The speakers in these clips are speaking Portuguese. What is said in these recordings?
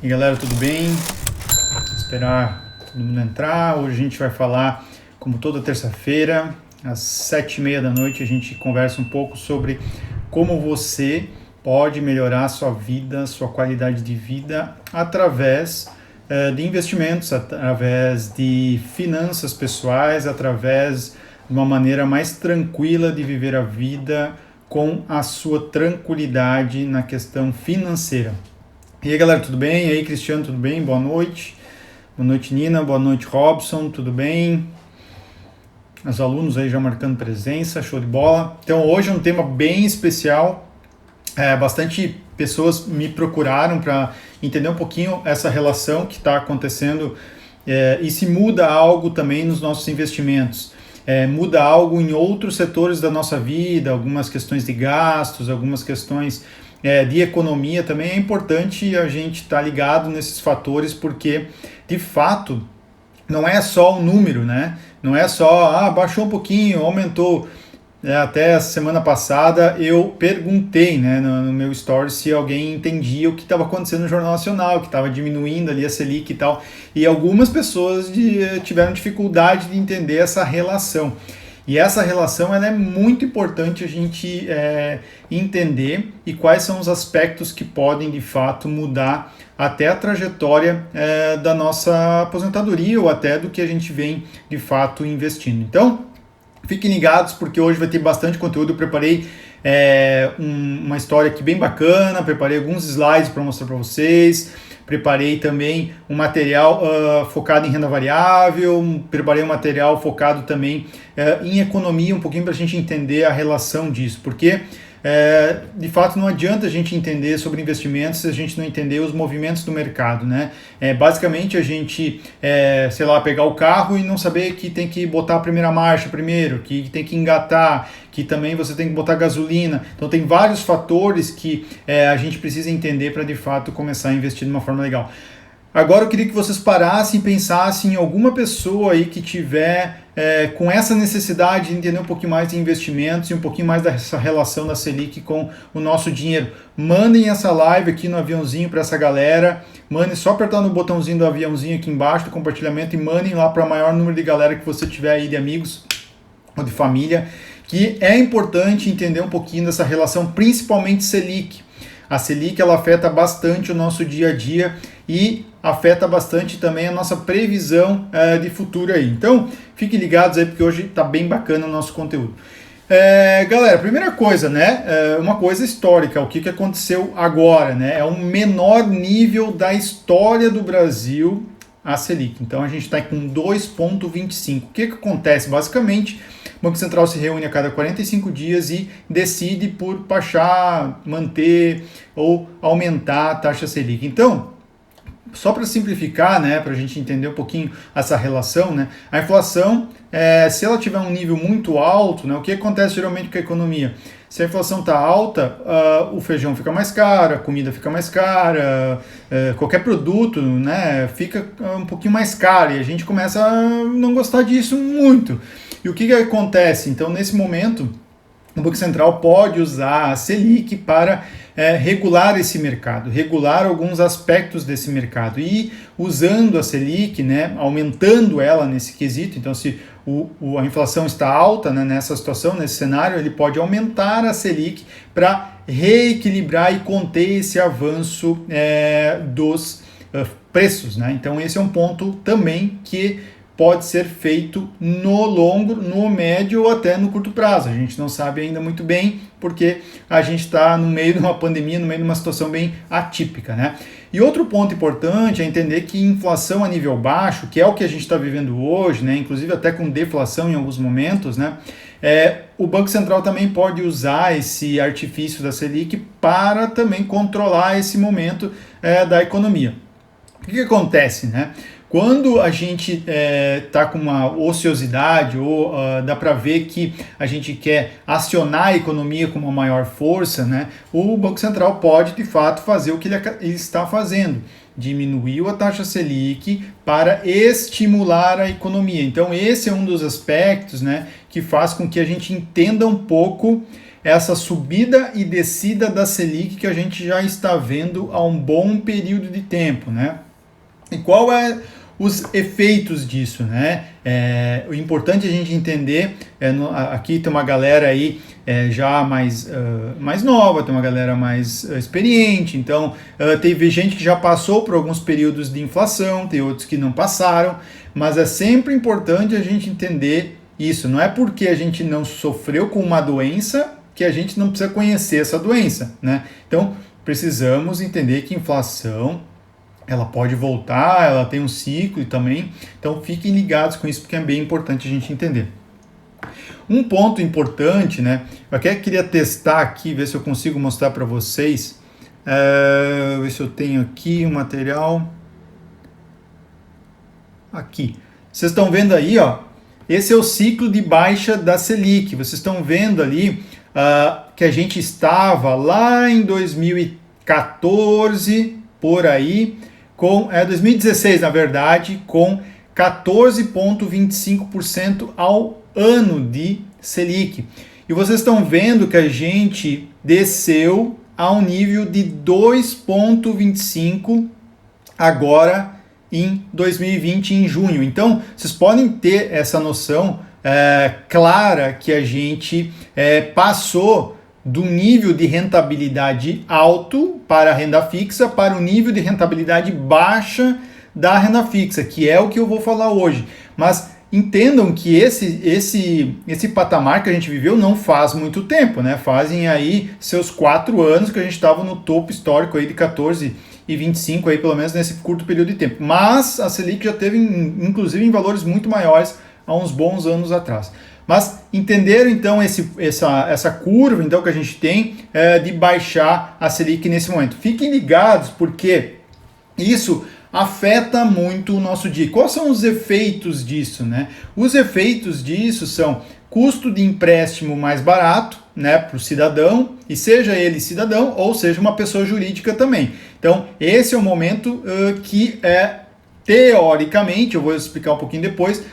E galera, tudo bem? Esperar todo mundo entrar. Hoje a gente vai falar, como toda terça-feira, às 7h30 da noite, a gente conversa um pouco sobre como você pode melhorar a sua vida, sua qualidade de vida através de investimentos, através de finanças pessoais, através de uma maneira mais tranquila de viver a vida com a sua tranquilidade na questão financeira. E aí galera, tudo bem? E aí Cristiano, tudo bem? Boa noite. Boa noite Nina, boa noite Robson, tudo bem? Os alunos aí já marcando presença, show de bola. Então hoje é um tema bem especial. Bastante pessoas me procuraram para entender um pouquinho essa relação que está acontecendo e se muda algo também nos nossos investimentos. Muda algo em outros setores da nossa vida, algumas questões de gastos, algumas questões de economia também. É importante a gente estar ligado nesses fatores, porque de fato não é só o número, né? Não é só, baixou um pouquinho, aumentou. Até a semana passada eu perguntei, né, no meu story se alguém entendia o que estava acontecendo no Jornal Nacional, que estava diminuindo ali a Selic e tal, e algumas pessoas tiveram dificuldade de entender essa relação. E essa relação ela é muito importante a gente entender, e quais são os aspectos que podem de fato mudar até a trajetória da nossa aposentadoria ou até do que a gente vem de fato investindo. Então, fiquem ligados porque hoje vai ter bastante conteúdo. Eu preparei uma história aqui bem bacana, preparei alguns slides para mostrar para vocês, preparei também um material focado em renda variável, preparei um material focado também em economia, um pouquinho para a gente entender a relação disso, porque de fato não adianta a gente entender sobre investimentos se a gente não entender os movimentos do mercado, né? Basicamente a gente, sei lá, pegar o carro e não saber que tem que botar a primeira marcha primeiro, que tem que engatar, que também você tem que botar gasolina. Então tem vários fatores que a gente precisa entender para de fato começar a investir de uma forma legal. Agora eu queria que vocês parassem e pensassem em alguma pessoa aí que tiver com essa necessidade de entender um pouquinho mais de investimentos e um pouquinho mais dessa relação da Selic com o nosso dinheiro. Mandem essa live aqui no aviãozinho para essa galera. Mandem, só apertar no botãozinho do aviãozinho aqui embaixo do compartilhamento e mandem lá para o maior número de galera que você tiver aí, de amigos ou de família, que é importante entender um pouquinho dessa relação, principalmente Selic. A Selic ela afeta bastante o nosso dia a dia e afeta bastante também a nossa previsão de futuro aí. Então, fiquem ligados aí porque hoje está bem bacana o nosso conteúdo. Galera, primeira coisa, né? Uma coisa histórica, o que aconteceu agora, né? É o menor nível da história do Brasil, a Selic. Então, a gente está com 2,25. O que acontece? Basicamente, o Banco Central se reúne a cada 45 dias e decide por baixar, manter ou aumentar a taxa Selic. Então, só para simplificar, né, para a gente entender um pouquinho essa relação, né, a inflação, se ela tiver um nível muito alto, né, o que acontece geralmente com a economia? Se a inflação está alta, o feijão fica mais caro, a comida fica mais cara, qualquer produto, né, fica um pouquinho mais caro e a gente começa a não gostar disso muito. E o que acontece? Então, nesse momento, o Banco Central pode usar a Selic para regular esse mercado, regular alguns aspectos desse mercado. E usando a Selic, né, aumentando ela nesse quesito, então se a inflação está alta, né, nessa situação, nesse cenário, ele pode aumentar a Selic para reequilibrar e conter esse avanço dos preços, né? Então esse é um ponto também que pode ser feito no longo, no médio ou até no curto prazo. A gente não sabe ainda muito bem, porque a gente está no meio de uma pandemia, no meio de uma situação bem atípica, né? E outro ponto importante é entender que inflação a nível baixo, que é o que a gente está vivendo hoje, né? Inclusive até com deflação em alguns momentos, né? O Banco Central também pode usar esse artifício da Selic para também controlar esse momento da economia. O que acontece, né? Quando a gente está com uma ociosidade ou dá para ver que a gente quer acionar a economia com uma maior força, né, o Banco Central pode de fato fazer o que ele está fazendo, diminuiu a taxa Selic para estimular a economia. Então esse é um dos aspectos, né, que faz com que a gente entenda um pouco essa subida e descida da Selic que a gente já está vendo há um bom período de tempo, né? E qual é os efeitos disso, né? O importante é a gente entender, aqui tem uma galera aí já mais nova, tem uma galera mais experiente, então teve gente que já passou por alguns períodos de inflação, tem outros que não passaram, mas é sempre importante a gente entender isso, não é porque a gente não sofreu com uma doença que a gente não precisa conhecer essa doença, né? Então, precisamos entender que inflação ela pode voltar, ela tem um ciclo também, então fiquem ligados com isso porque é bem importante a gente entender. Um ponto importante, né? Eu até queria testar aqui, ver se eu consigo mostrar para vocês, ver se eu tenho aqui o material. Aqui. Vocês estão vendo aí, ó, esse é o ciclo de baixa da Selic. Vocês estão vendo ali que a gente estava lá em 2014, por aí, 2016, na verdade, com 14,25% ao ano de Selic. E vocês estão vendo que a gente desceu a um nível de 2,25 agora em 2020, em junho. Então, vocês podem ter essa noção clara que a gente passou do nível de rentabilidade alto para a renda fixa para o nível de rentabilidade baixa da renda fixa, que é o que eu vou falar hoje. Mas entendam que esse patamar que a gente viveu não faz muito tempo, né? Fazem aí seus 4 anos que a gente estava no topo histórico aí de 14,25 aí, pelo menos nesse curto período de tempo. Mas a Selic já teve, inclusive, em valores muito maiores há uns bons anos atrás. Mas entenderam então essa curva então, que a gente tem de baixar a Selic nesse momento. Fiquem ligados porque isso afeta muito o nosso dia. Quais são os efeitos disso, né? Os efeitos disso são custo de empréstimo mais barato, né, para o cidadão, e seja ele cidadão ou seja uma pessoa jurídica também. Então, esse é o momento que teoricamente, eu vou explicar um pouquinho depois,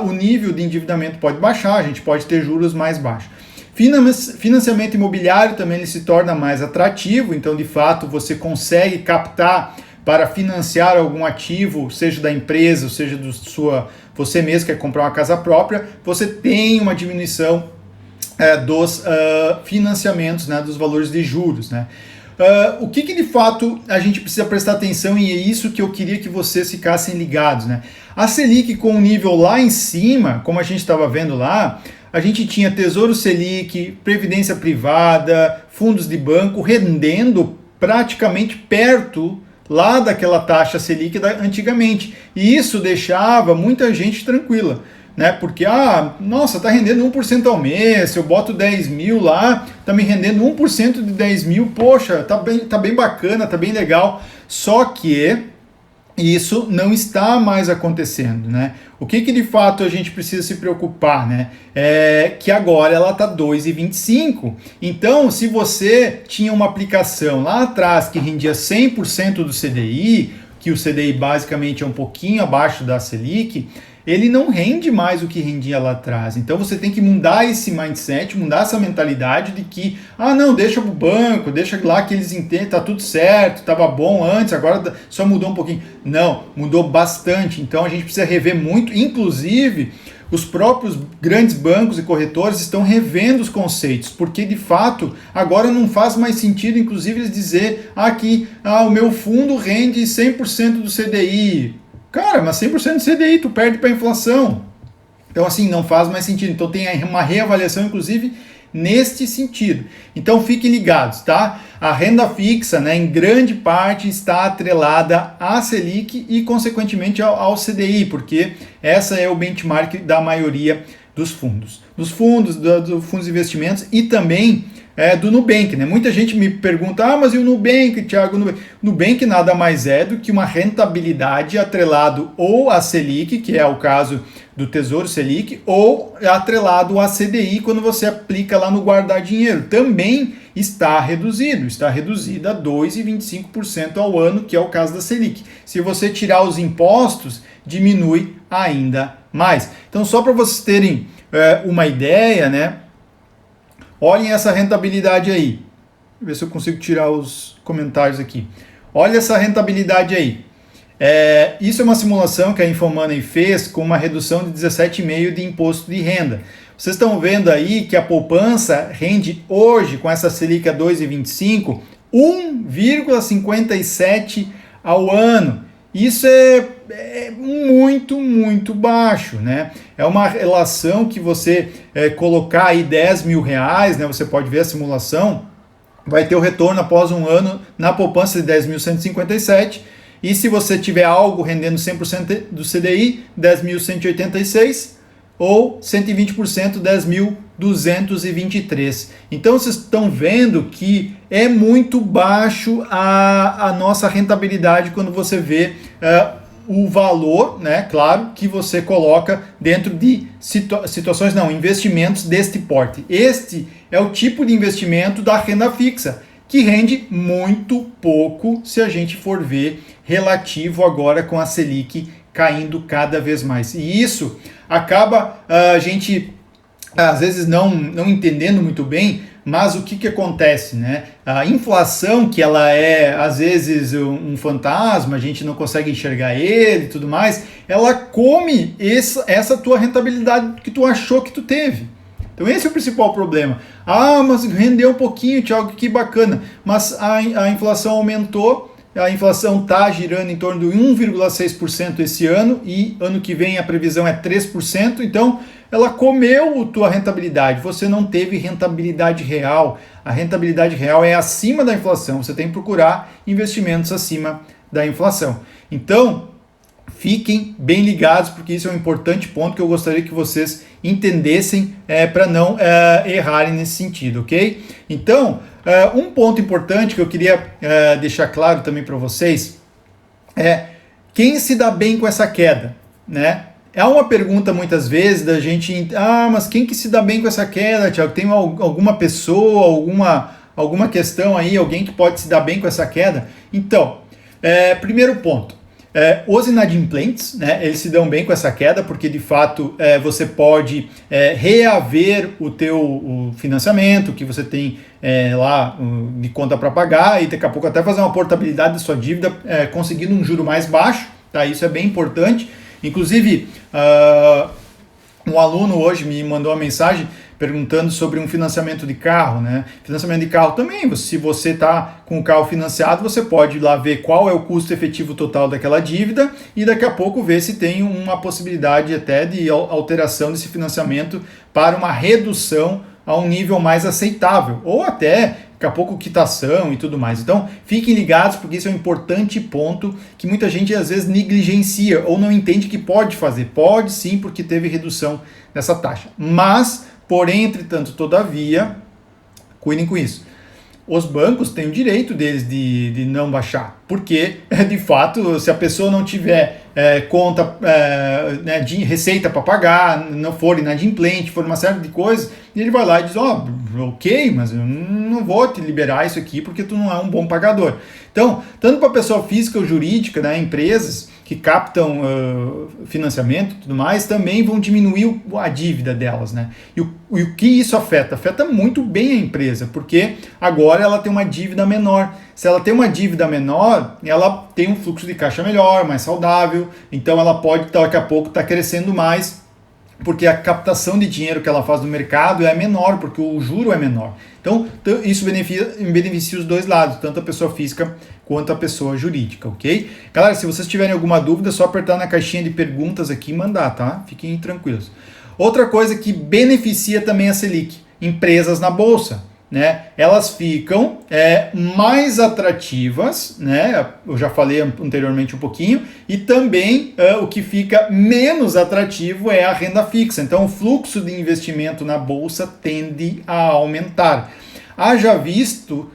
o nível de endividamento pode baixar, a gente pode ter juros mais baixos. Financiamento imobiliário também ele se torna mais atrativo, então de fato você consegue captar para financiar algum ativo, seja da empresa, ou seja você mesmo quer comprar uma casa própria, você tem uma diminuição dos financiamentos, né, dos valores de juros, né? O que de fato a gente precisa prestar atenção, e é isso que eu queria que vocês ficassem ligados, né? A Selic com o nível lá em cima, como a gente estava vendo lá, a gente tinha Tesouro Selic, Previdência Privada, fundos de banco rendendo praticamente perto lá daquela taxa Selic antigamente. E isso deixava muita gente tranquila, né? Porque, nossa, tá rendendo 1% ao mês, se eu boto 10 mil lá, tá me rendendo 1% de 10 mil, poxa, tá bem bacana, tá bem legal. Só que isso não está mais acontecendo, né? O que de fato a gente precisa se preocupar, né? É que agora ela está 2,25. Então, se você tinha uma aplicação lá atrás que rendia 100% do CDI, que o CDI basicamente é um pouquinho abaixo da Selic, ele não rende mais o que rendia lá atrás. Então você tem que mudar esse mindset, mudar essa mentalidade de que, não, deixa pro banco, deixa lá que eles entendem, tá tudo certo, estava bom antes, agora só mudou um pouquinho. Não, mudou bastante. Então a gente precisa rever muito, inclusive os próprios grandes bancos e corretores estão revendo os conceitos, porque de fato agora não faz mais sentido, inclusive, eles dizer que o meu fundo rende 100% do CDI. Cara, mas 100% do CDI, tu perde para a inflação. Então, assim, não faz mais sentido. Então, tem uma reavaliação, inclusive, neste sentido. Então, fiquem ligados, tá? A renda fixa, né, em grande parte, está atrelada à Selic e, consequentemente, ao CDI, porque essa é o benchmark da maioria dos fundos. Dos fundos, do fundos de investimentos e também do Nubank, né? Muita gente me pergunta, mas e o Nubank, Thiago? O Nubank nada mais é do que uma rentabilidade atrelado ou a Selic, que é o caso do Tesouro Selic, ou atrelado a CDI quando você aplica lá no guardar dinheiro. Também está reduzido a 2,25% ao ano, que é o caso da Selic. Se você tirar os impostos, diminui ainda mais. Então, só para vocês terem uma ideia, né? Olhem essa rentabilidade aí. Vou ver se eu consigo tirar os comentários aqui. Olha essa rentabilidade aí. Isso é uma simulação que a Infomoney fez com uma redução de 17,5% de imposto de renda. Vocês estão vendo aí que a poupança rende hoje, com essa Selic a 2,25, 1,57 ao ano. Isso é muito, muito baixo, né? É uma relação que você colocar aí 10 mil reais, né? Você pode ver a simulação, vai ter o retorno após um ano na poupança de 10.157, e se você tiver algo rendendo 100% do CDI, 10.186, ou 120%, 10.223. Então vocês estão vendo que é muito baixo a nossa rentabilidade quando você vê o valor, né, claro, que você coloca dentro de investimentos deste porte. Este é o tipo de investimento da renda fixa, que rende muito pouco se a gente for ver relativo agora com a Selic caindo cada vez mais. E isso acaba a gente às vezes não entendendo muito bem, mas o que acontece, né? A inflação, que ela é às vezes um fantasma, a gente não consegue enxergar ele e tudo mais, ela come essa tua rentabilidade que tu achou que tu teve. Então esse é o principal problema. Ah, mas rendeu um pouquinho, Thiago, que bacana. Mas a inflação aumentou, a inflação está girando em torno de 1,6% esse ano, e ano que vem a previsão é 3%, então ela comeu a tua rentabilidade, você não teve rentabilidade real. A rentabilidade real é acima da inflação, você tem que procurar investimentos acima da inflação. Então, fiquem bem ligados, porque isso é um importante ponto que eu gostaria que vocês entendessem para não errarem nesse sentido, ok? Então, um ponto importante que eu queria deixar claro também para vocês é quem se dá bem com essa queda, né? É uma pergunta muitas vezes da gente, mas quem que se dá bem com essa queda, Thiago? Tem alguma pessoa, alguma questão aí, alguém que pode se dar bem com essa queda? Então, primeiro ponto, os inadimplentes, né, eles se dão bem com essa queda, porque de fato você pode reaver o financiamento que você tem lá de conta para pagar, e daqui a pouco até fazer uma portabilidade da sua dívida conseguindo um juro mais baixo, tá? Isso é bem importante. Inclusive, um aluno hoje me mandou uma mensagem perguntando sobre um financiamento de carro, né? Financiamento de carro também, se você está com o carro financiado, você pode ir lá ver qual é o custo efetivo total daquela dívida e daqui a pouco ver se tem uma possibilidade até de alteração desse financiamento para uma redução a um nível mais aceitável, ou até daqui a pouco quitação e tudo mais. Então, fiquem ligados, porque isso é um importante ponto que muita gente às vezes negligencia ou não entende que pode fazer. Pode sim, porque teve redução nessa taxa. Mas, porém, entretanto, todavia, cuidem com isso. Os bancos têm o direito deles de não baixar, porque, de fato, se a pessoa não tiver conta de receita para pagar, não for inadimplente, for uma série de coisas, ele vai lá e diz, ok, mas eu não vou te liberar isso aqui porque tu não é um bom pagador. Então, tanto para pessoa física ou jurídica, né, empresas que captam financiamento e tudo mais, também vão diminuir a dívida delas, né? E o que isso afeta? Afeta muito bem a empresa, porque agora ela tem uma dívida menor. Se ela tem uma dívida menor, ela tem um fluxo de caixa melhor, mais saudável, então ela pode daqui a pouco estar crescendo mais, porque a captação de dinheiro que ela faz no mercado é menor, porque o juro é menor. Então, isso beneficia os dois lados, tanto a pessoa física quanto a pessoa jurídica, ok? Galera, se vocês tiverem alguma dúvida, é só apertar na caixinha de perguntas aqui e mandar, tá? Fiquem tranquilos. Outra coisa que beneficia também a Selic, empresas na Bolsa, né? Elas ficam mais atrativas, né? Eu já falei anteriormente um pouquinho, e também o que fica menos atrativo é a renda fixa. Então, o fluxo de investimento na Bolsa tende a aumentar. Haja visto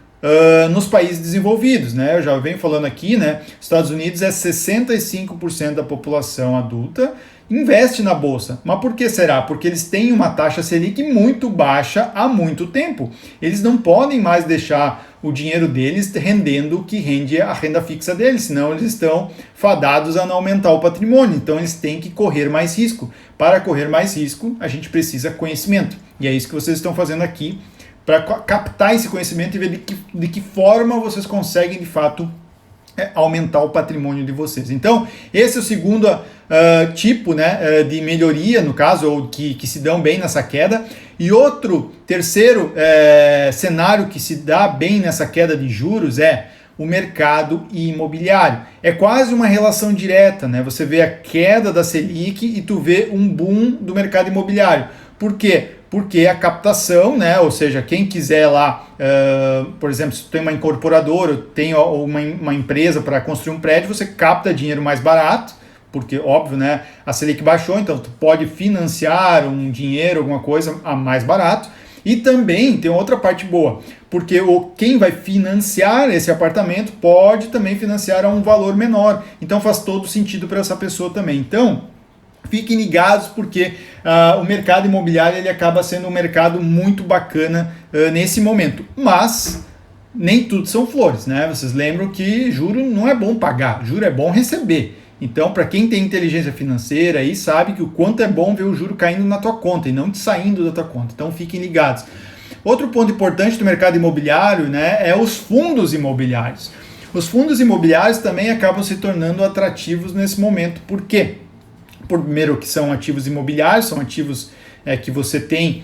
nos países desenvolvidos, né? Eu já venho falando aqui, né? Estados Unidos 65% da população adulta investe na bolsa. Mas por que será? Porque eles têm uma taxa Selic muito baixa há muito tempo. Eles não podem mais deixar o dinheiro deles rendendo o que rende a renda fixa deles, senão eles estão fadados a não aumentar o patrimônio. Então eles têm que correr mais risco. Para correr mais risco, a gente precisa conhecimento. E é isso que vocês estão fazendo aqui para captar esse conhecimento e ver de que forma vocês conseguem, de fato, aumentar o patrimônio de vocês. Então, esse é o segundo tipo, né, de melhoria, no caso, ou que se dão bem nessa queda. E outro, terceiro cenário que se dá bem nessa queda de juros é o mercado imobiliário. É quase uma relação direta, né? Você vê a queda da Selic e tu vê um boom do mercado imobiliário. Por quê? Porque a captação, né? Ou seja, quem quiser lá, por exemplo, se tu tem uma incorporadora, tem uma empresa para construir um prédio, você capta dinheiro mais barato, porque, óbvio, né, a Selic baixou, então tu pode financiar um dinheiro, alguma coisa a mais barato. E também tem outra parte boa, porque quem vai financiar esse apartamento pode também financiar a um valor menor. Então faz todo sentido para essa pessoa também. Então, fiquem ligados, porque o mercado imobiliário ele acaba sendo um mercado muito bacana nesse momento. Mas nem tudo são flores, né? Vocês lembram que juro não é bom pagar, juro é bom receber. Então, para quem tem inteligência financeira aí, sabe que o quanto é bom ver o juro caindo na tua conta e não te saindo da tua conta. Então, fiquem ligados. Outro ponto importante do mercado imobiliário, né, é os fundos imobiliários. Os fundos imobiliários também acabam se tornando atrativos nesse momento. Por quê? Primeiro, que são ativos imobiliários, são ativos que você tem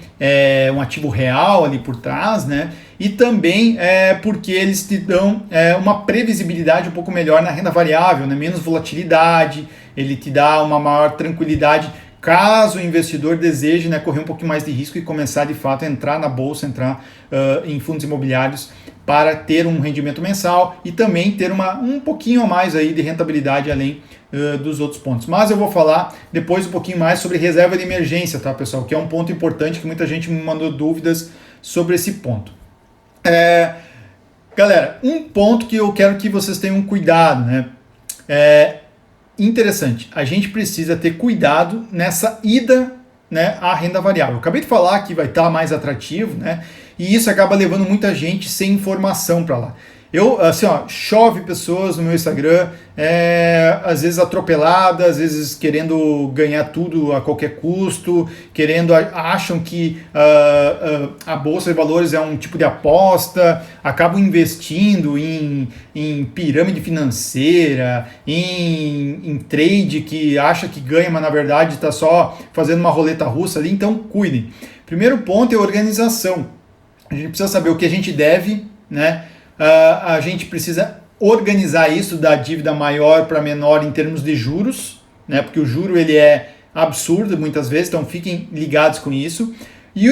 um ativo real ali por trás, né? E também porque eles te dão uma previsibilidade um pouco melhor na renda variável, né? Menos volatilidade, ele te dá uma maior tranquilidade caso o investidor deseje, né, correr um pouquinho mais de risco e começar de fato a entrar na bolsa, entrar em fundos imobiliários para ter um rendimento mensal e também ter um pouquinho a mais aí de rentabilidade além dos outros pontos. Mas eu vou falar depois um pouquinho mais sobre reserva de emergência, tá, pessoal? Que é um ponto importante que muita gente me mandou dúvidas sobre esse ponto. Galera, um ponto que eu quero que vocês tenham cuidado, né? Interessante, a gente precisa ter cuidado nessa ida, né, à renda variável. Eu acabei de falar que vai estar mais atrativo, né? E isso acaba levando muita gente sem informação para lá. Chove pessoas no meu Instagram, às vezes atropeladas, às vezes querendo ganhar tudo a qualquer custo, acham que a Bolsa de Valores é um tipo de aposta, acabam investindo em pirâmide financeira, em trade que acha que ganha, mas na verdade está só fazendo uma roleta russa ali, então cuidem. Primeiro ponto é organização. A gente precisa saber o que a gente deve, né? A gente precisa organizar isso da dívida maior para menor em termos de juros, né? Porque o juro ele é absurdo muitas vezes, então fiquem ligados com isso. E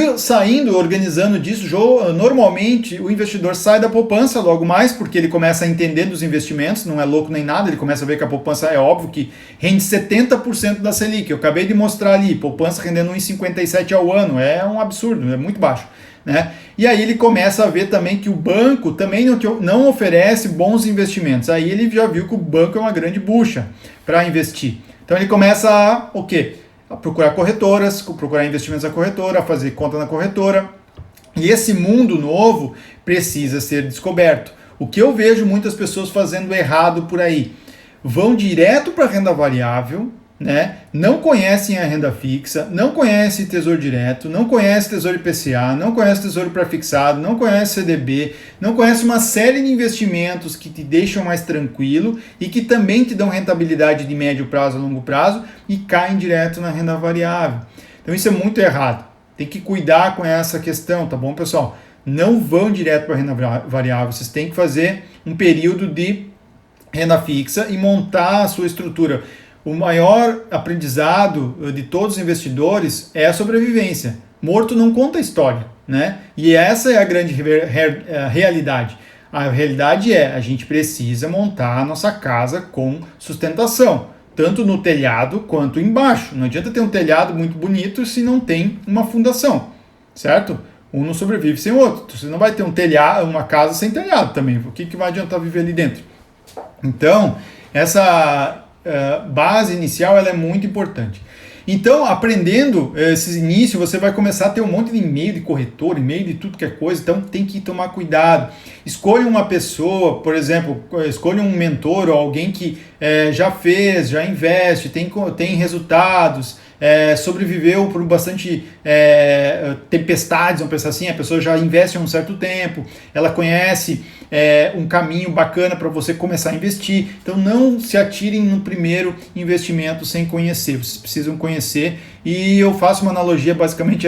organizando disso, normalmente o investidor sai da poupança logo mais, porque ele começa a entender dos investimentos, não é louco nem nada, ele começa a ver que a poupança é óbvio que rende 70% da Selic. Eu acabei de mostrar ali, poupança rendendo 1,57 ao ano, é um absurdo, é muito baixo. Né? E aí ele começa a ver também que o banco também não oferece bons investimentos. Aí ele já viu que o banco é uma grande bucha para investir. Então ele começa a procurar corretoras, procurar investimentos na corretora, fazer conta na corretora. E esse mundo novo precisa ser descoberto. O que eu vejo muitas pessoas fazendo errado por aí, vão direto para a renda variável, né? Não conhecem a renda fixa, não conhecem Tesouro Direto, não conhecem Tesouro IPCA, não conhecem Tesouro Prefixado, não conhecem CDB, não conhecem uma série de investimentos que te deixam mais tranquilo e que também te dão rentabilidade de médio prazo a longo prazo e caem direto na renda variável. Então isso é muito errado. Tem que cuidar com essa questão, tá bom, pessoal? Não vão direto para a renda variável, vocês têm que fazer um período de renda fixa e montar a sua estrutura. O maior aprendizado de todos os investidores é a sobrevivência. Morto não conta história, né? E essa é a grande realidade. A realidade a gente precisa montar a nossa casa com sustentação, tanto no telhado quanto embaixo. Não adianta ter um telhado muito bonito se não tem uma fundação, certo? Um não sobrevive sem o outro. Você não vai ter um telhado, uma casa sem telhado também. O que vai adiantar viver ali dentro? Então, essa base inicial ela é muito importante. Então, aprendendo esse início, você vai começar a ter um monte de e-mail de corretor, e-mail de tudo que é coisa, então tem que tomar cuidado. Escolha uma pessoa, por exemplo, escolha um mentor ou alguém que já fez, já investe, tem resultados, sobreviveu por bastante tempestades, vamos pensar assim, a pessoa já investe há um certo tempo, ela conhece um caminho bacana para você começar a investir. Então não se atirem no primeiro investimento sem conhecer, vocês precisam conhecer, e eu faço uma analogia, basicamente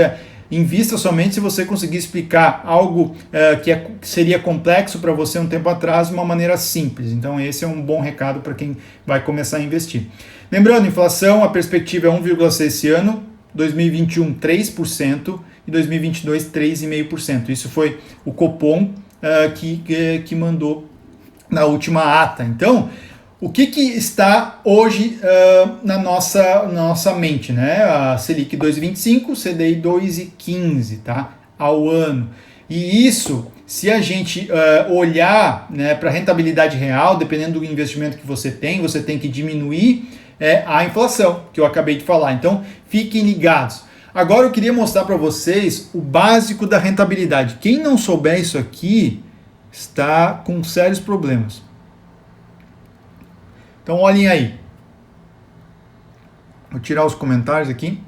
invista somente se você conseguir explicar algo que seria complexo para você um tempo atrás de uma maneira simples. Então esse é um bom recado para quem vai começar a investir. Lembrando, inflação, a perspectiva é 1,6% esse ano, 2021 3% e 2022 3,5%. Isso foi o Copom que mandou na última ata. Então, o que está hoje na nossa mente, né? A Selic 2,25, CDI 2,15, tá? Ao ano. E isso, se a gente olhar, né, para a rentabilidade real, dependendo do investimento que você tem que diminuir a inflação, que eu acabei de falar. Então, fiquem ligados. Agora eu queria mostrar para vocês o básico da rentabilidade. Quem não souber isso aqui está com sérios problemas. Então olhem aí. Vou tirar os comentários aqui.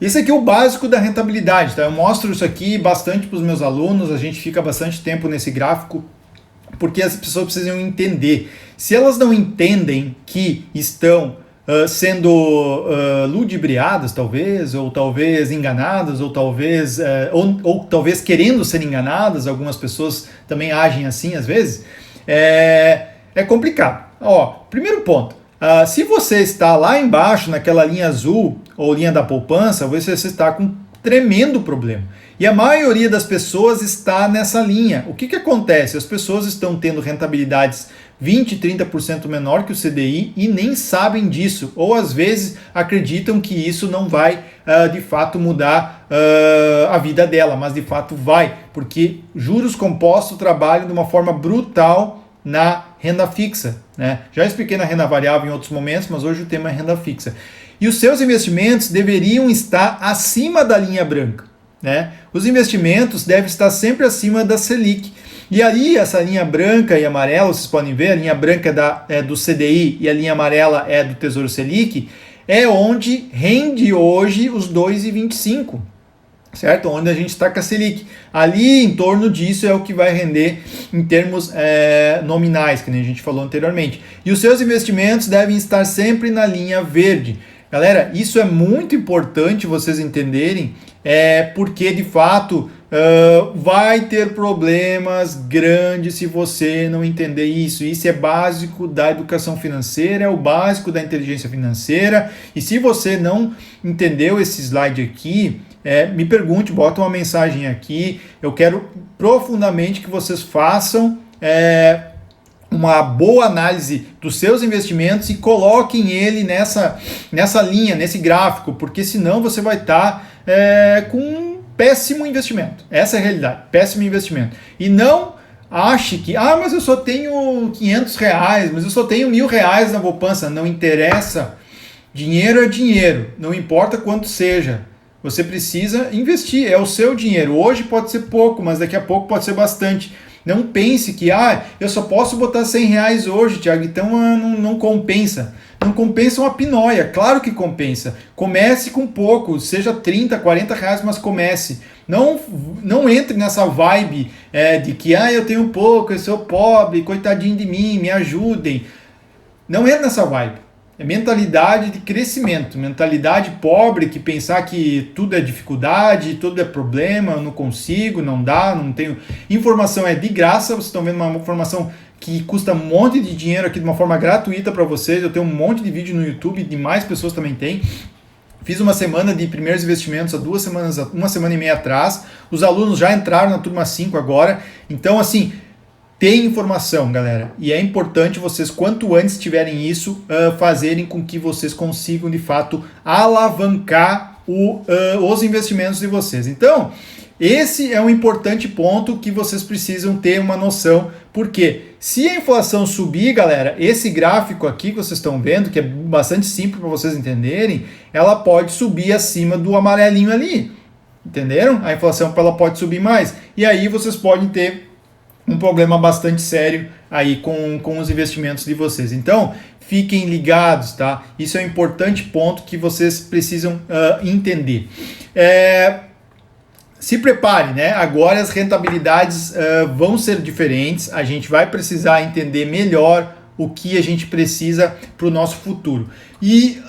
Esse aqui é o básico da rentabilidade, tá? Eu mostro isso aqui bastante para os meus alunos, a gente fica bastante tempo nesse gráfico, porque as pessoas precisam entender. Se elas não entendem que estão sendo ludibriadas, talvez, ou talvez enganadas, ou talvez querendo ser enganadas, algumas pessoas também agem assim às vezes, é complicado. Ó, primeiro ponto, se você está lá embaixo naquela linha azul ou linha da poupança, você está com um tremendo problema. E a maioria das pessoas está nessa linha. O que acontece? As pessoas estão tendo rentabilidades 20%, 30% menor que o CDI e nem sabem disso, ou às vezes acreditam que isso não vai de fato mudar a vida dela, mas de fato vai, porque juros compostos trabalham de uma forma brutal na renda fixa, né? Já expliquei na renda variável em outros momentos, mas hoje o tema é renda fixa. E os seus investimentos deveriam estar acima da linha branca, né? Os investimentos devem estar sempre acima da Selic. E aí, essa linha branca e amarela, vocês podem ver, a linha branca é do CDI e a linha amarela é do Tesouro Selic, é onde rende hoje os 2,25%. Certo? Onde a gente está com a Selic. Ali, em torno disso, é o que vai render em termos nominais, que nem a gente falou anteriormente. E os seus investimentos devem estar sempre na linha verde. Galera, isso é muito importante vocês entenderem, porque, de fato, vai ter problemas grandes se você não entender isso. Isso é básico da educação financeira, é o básico da inteligência financeira. E se você não entendeu esse slide aqui, me pergunte, bota uma mensagem aqui. Eu quero profundamente que vocês façam uma boa análise dos seus investimentos e coloquem ele nessa linha, nesse gráfico, porque senão você vai estar com um péssimo investimento. Essa é a realidade, péssimo investimento. E não ache que, mas eu só tenho R$500, mas eu só tenho R$1.000 na poupança. Não interessa, dinheiro é dinheiro, não importa quanto seja. Você precisa investir, é o seu dinheiro. Hoje pode ser pouco, mas daqui a pouco pode ser bastante. Não pense que, eu só posso botar R$100 hoje, Thiago, então não compensa. Não compensa uma pinóia, claro que compensa. Comece com pouco, seja R$30, R$40, mas comece. Não entre nessa vibe de que, eu tenho pouco, eu sou pobre, coitadinho de mim, me ajudem. Não entre nessa vibe. É mentalidade de crescimento, mentalidade pobre, que pensar que tudo é dificuldade, tudo é problema, eu não consigo, não dá, não tenho. Informação é de graça, vocês estão vendo uma informação que custa um monte de dinheiro aqui de uma forma gratuita para vocês. Eu tenho um monte de vídeo no YouTube, demais pessoas também têm. Fiz uma semana de primeiros investimentos há 2 semanas, uma semana e meia atrás. Os alunos já entraram na turma 5 agora. Então, assim, tem informação, galera, e é importante vocês, quanto antes tiverem isso, fazerem com que vocês consigam, de fato, alavancar os investimentos de vocês. Então, esse é um importante ponto que vocês precisam ter uma noção, porque se a inflação subir, galera, esse gráfico aqui que vocês estão vendo, que é bastante simples para vocês entenderem, ela pode subir acima do amarelinho ali, entenderam? A inflação ela pode subir mais, e aí vocês podem ter um problema bastante sério aí com os investimentos de vocês. Então, fiquem ligados, tá? Isso é um importante ponto que vocês precisam entender. Se prepare, né? Agora as rentabilidades vão ser diferentes, a gente vai precisar entender melhor o que a gente precisa para o nosso futuro. E,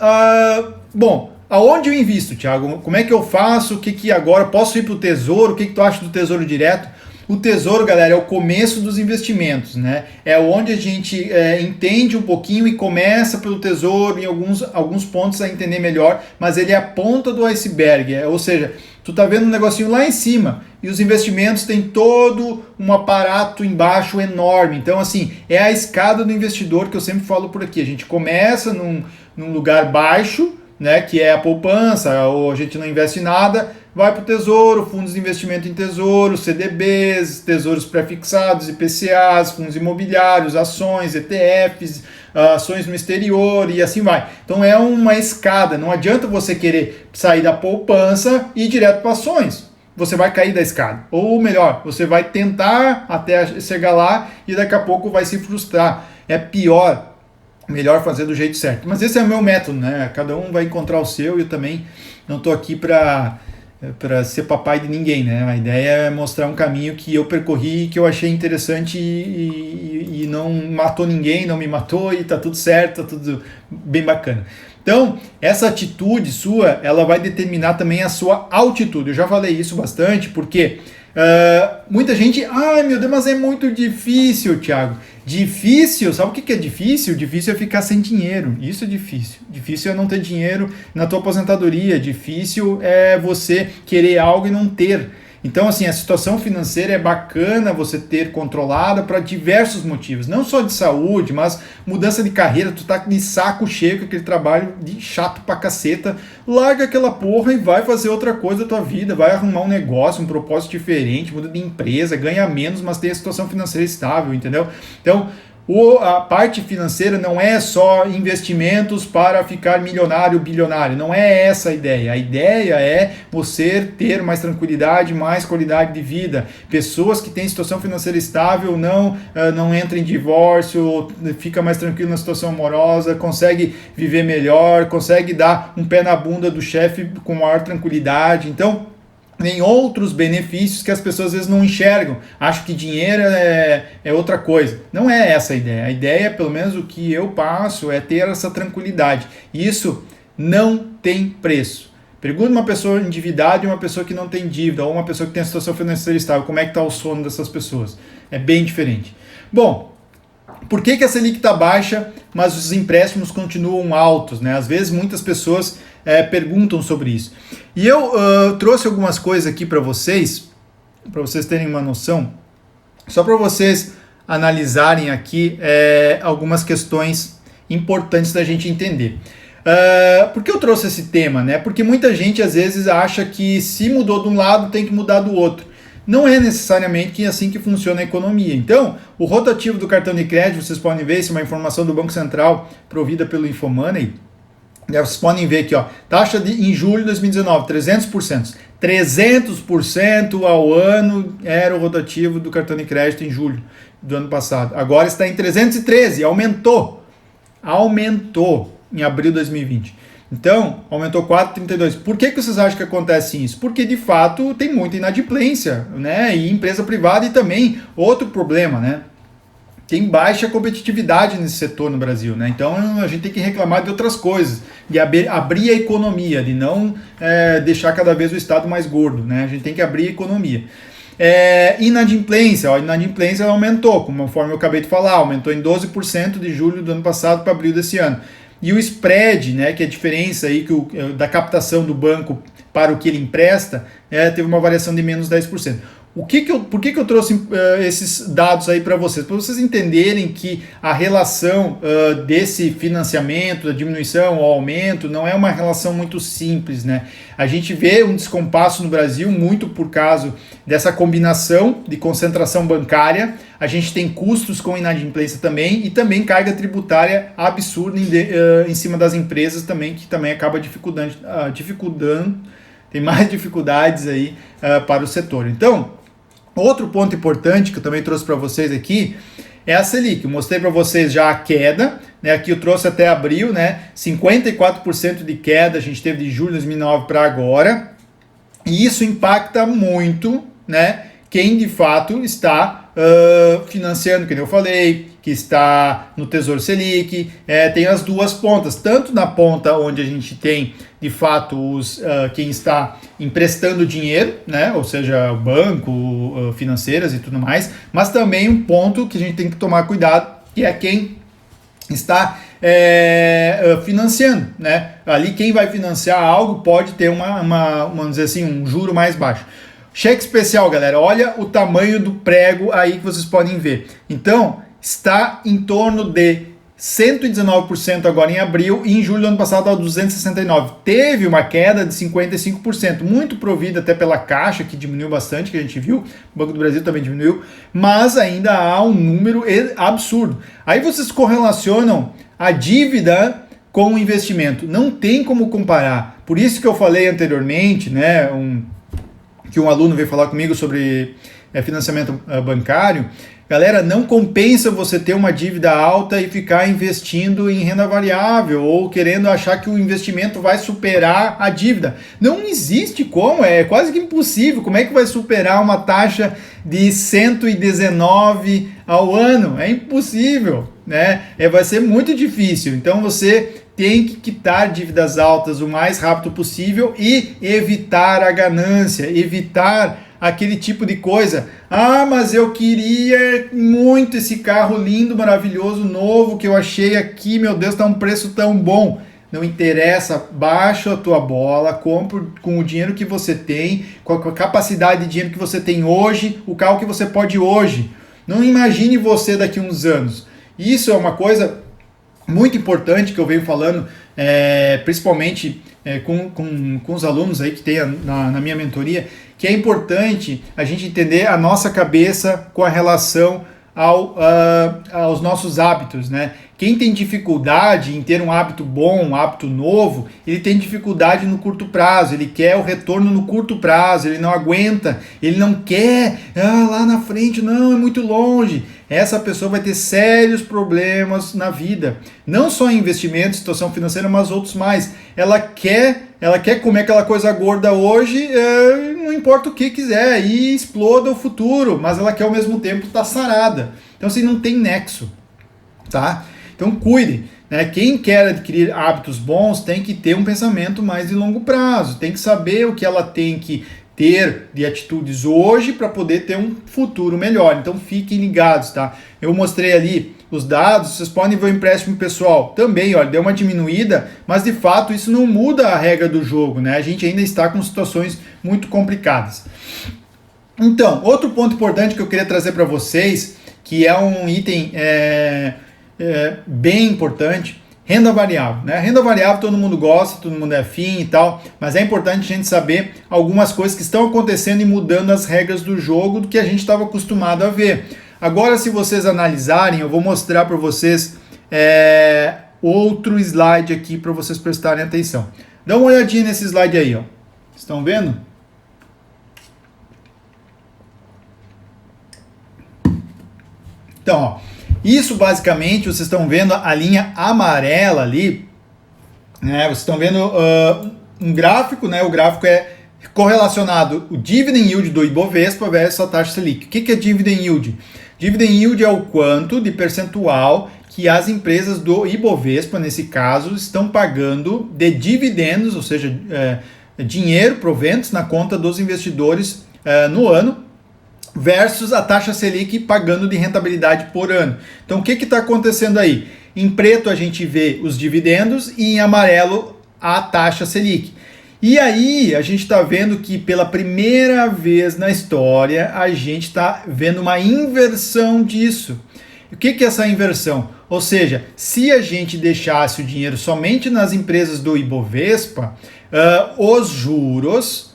bom, aonde eu invisto, Thiago? Como é que eu faço? O que agora? Posso ir para o Tesouro? O que tu acha do Tesouro Direto? O Tesouro, galera, é o começo dos investimentos, né? É onde a gente entende um pouquinho e começa pelo Tesouro em alguns pontos a entender melhor, mas ele é a ponta do iceberg, ou seja, tu tá vendo um negocinho lá em cima e os investimentos têm todo um aparato embaixo enorme. Então, assim, é a escada do investidor que eu sempre falo por aqui. A gente começa num lugar baixo, né, que é a poupança, ou a gente não investe em nada, vai para o Tesouro, fundos de investimento em Tesouro, CDBs, tesouros pré-fixados, IPCAs, fundos imobiliários, ações, ETFs, ações no exterior e assim vai. Então é uma escada, não adianta você querer sair da poupança e ir direto para ações. Você vai cair da escada. Ou melhor, você vai tentar até chegar lá e daqui a pouco vai se frustrar. É pior. Melhor fazer do jeito certo. Mas esse é o meu método, né? Cada um vai encontrar o seu e eu também não estou aqui para ser papai de ninguém, né? A ideia é mostrar um caminho que eu percorri, que eu achei interessante e não matou ninguém, não me matou e tá tudo certo, tá tudo bem bacana. Então, essa atitude sua, ela vai determinar também a sua altitude. Eu já falei isso bastante, porque muita gente, ai meu Deus, mas é muito difícil, Thiago. Difícil, sabe o que é difícil? Difícil é ficar sem dinheiro, isso é difícil. Difícil é não ter dinheiro na tua aposentadoria, difícil é você querer algo e não ter. Então, assim, a situação financeira é bacana você ter controlada para diversos motivos, não só de saúde, mas mudança de carreira, tu tá de saco cheio com aquele trabalho de chato pra caceta, larga aquela porra e vai fazer outra coisa da tua vida, vai arrumar um negócio, um propósito diferente, muda de empresa, ganha menos, mas tem a situação financeira estável, entendeu? Então, a parte financeira não é só investimentos para ficar milionário, bilionário. Não é essa a ideia. A ideia é você ter mais tranquilidade, mais qualidade de vida. Pessoas que têm situação financeira estável não entram em divórcio, fica mais tranquilo na situação amorosa, consegue viver melhor, consegue dar um pé na bunda do chefe com maior tranquilidade. Então, nem outros benefícios que as pessoas às vezes não enxergam, acham que dinheiro é outra coisa. Não é essa a ideia. A ideia, pelo menos o que eu passo, é ter essa tranquilidade. Isso não tem preço. Pergunta uma pessoa endividada e uma pessoa que não tem dívida, ou uma pessoa que tem a situação financeira estável, como é que está o sono dessas pessoas? É bem diferente. Bom, por que a Selic está baixa, mas os empréstimos continuam altos, né? Às vezes muitas pessoas perguntam sobre isso. E eu trouxe algumas coisas aqui para vocês terem uma noção, só para vocês analisarem aqui algumas questões importantes da gente entender. Por que eu trouxe esse tema, né? Porque muita gente às vezes acha que se mudou de um lado tem que mudar do outro. Não é necessariamente assim que funciona a economia. Então, o rotativo do cartão de crédito, vocês podem ver, isso é uma informação do Banco Central provida pelo Infomoney. Vocês podem ver aqui, ó, taxa em julho de 2019, 300%. 300% ao ano era o rotativo do cartão de crédito em julho do ano passado. Agora está em 313%, aumentou em abril de 2020. Então, aumentou 4,32%. Por que vocês acham que acontece isso? Porque, de fato, tem muita inadimplência, né? E empresa privada e também outro problema, né? Tem baixa competitividade nesse setor no Brasil, né? Então, a gente tem que reclamar de outras coisas, de abrir a economia, de não deixar cada vez o Estado mais gordo, né? A gente tem que abrir a economia. Inadimplência, a inadimplência aumentou, conforme eu acabei de falar, aumentou em 12% de julho do ano passado para abril desse ano. E o spread, né, que é a diferença aí da captação do banco para o que ele empresta, teve uma variação de menos 10%. Por que eu trouxe esses dados aí para vocês? Para vocês entenderem que a relação desse financiamento, da diminuição ou aumento, não é uma relação muito simples, né? A gente vê um descompasso no Brasil muito por causa dessa combinação de concentração bancária. A gente tem custos com inadimplência também e também carga tributária absurda em cima das empresas também, que também acaba dificultando, tem mais dificuldades aí para o setor. Então, Outro ponto importante que eu também trouxe para vocês aqui é a Selic. Eu mostrei para vocês já a queda, né? Aqui eu trouxe até abril, né? 54% de queda a gente teve de julho de 2009 para agora. E isso impacta muito, né? Quem de fato está financiando, como eu falei, que está no Tesouro Selic, tem as duas pontas, tanto na ponta onde a gente tem de fato quem está emprestando dinheiro, né, ou seja, o banco, financeiras e tudo mais, mas também um ponto que a gente tem que tomar cuidado, que é quem está financiando, né? Ali quem vai financiar algo pode ter vamos dizer assim, um juro mais baixo. Cheque especial, galera, olha o tamanho do prego aí que vocês podem ver. Então, está em torno de 119% agora em abril e em julho do ano passado estava 269%. Teve uma queda de 55%, muito provida até pela Caixa, que diminuiu bastante, que a gente viu, o Banco do Brasil também diminuiu, mas ainda há um número absurdo. Aí vocês correlacionam a dívida com o investimento. Não tem como comparar. Por isso que eu falei anteriormente, né, que um aluno veio falar comigo sobre financiamento bancário. Galera, não compensa você ter uma dívida alta e ficar investindo em renda variável ou querendo achar que o investimento vai superar a dívida. Não existe como, é quase que impossível. Como é que vai superar uma taxa de 119 ao ano? É impossível, né? Vai ser muito difícil. Então você tem que quitar dívidas altas o mais rápido possível e evitar a ganância, evitar aquele tipo de coisa. Ah, mas eu queria muito esse carro lindo, maravilhoso, novo que eu achei aqui, meu Deus, tá um preço tão bom. Não interessa, baixa a tua bola, compra com o dinheiro que você tem, com a capacidade de dinheiro que você tem hoje, o carro que você pode hoje. Não imagine você daqui a uns anos. Isso é uma coisa muito importante que eu venho falando, principalmente com os alunos aí que tem na minha mentoria, que é importante a gente entender a nossa cabeça com a relação aos nossos hábitos, né? Quem tem dificuldade em ter um hábito bom, um hábito novo, ele tem dificuldade no curto prazo, ele quer o retorno no curto prazo, ele não aguenta, ele não quer, lá na frente, não, é muito longe. Essa pessoa vai ter sérios problemas na vida, não só em investimento, situação financeira, mas outros mais. Ela quer comer aquela coisa gorda hoje, não importa o que quiser, e exploda o futuro, mas ela quer ao mesmo tempo estar sarada. Então assim, não tem nexo, tá? Então cuidem, né? Quem quer adquirir hábitos bons tem que ter um pensamento mais de longo prazo, tem que saber o que ela tem que ter de atitudes hoje para poder ter um futuro melhor. Então fiquem ligados, tá? Eu mostrei ali os dados, vocês podem ver o empréstimo pessoal também, olha, deu uma diminuída, mas de fato isso não muda a regra do jogo, né? A gente ainda está com situações muito complicadas. Então, outro ponto importante que eu queria trazer para vocês, que é um item bem importante, renda variável, né? Renda variável todo mundo gosta, todo mundo é afim e tal, mas é importante a gente saber algumas coisas que estão acontecendo e mudando as regras do jogo do que a gente estava acostumado a ver. Agora, se vocês analisarem, eu vou mostrar para vocês outro slide aqui para vocês prestarem atenção. Dá uma olhadinha nesse slide aí, ó. Estão vendo? Então, ó, isso basicamente, vocês estão vendo a linha amarela ali, né? Vocês estão vendo um gráfico, né? O gráfico é correlacionado o dividend yield do Ibovespa versus a taxa Selic. O que é dividend yield? Dividend yield é o quanto de percentual que as empresas do Ibovespa, nesse caso, estão pagando de dividendos, ou seja, dinheiro, proventos na conta dos investidores no ano, versus a taxa Selic pagando de rentabilidade por ano. Então, o que está acontecendo aí? Em preto a gente vê os dividendos e em amarelo a taxa Selic. E aí a gente está vendo que pela primeira vez na história a gente está vendo uma inversão disso. O que é essa inversão? Ou seja, se a gente deixasse o dinheiro somente nas empresas do Ibovespa, os juros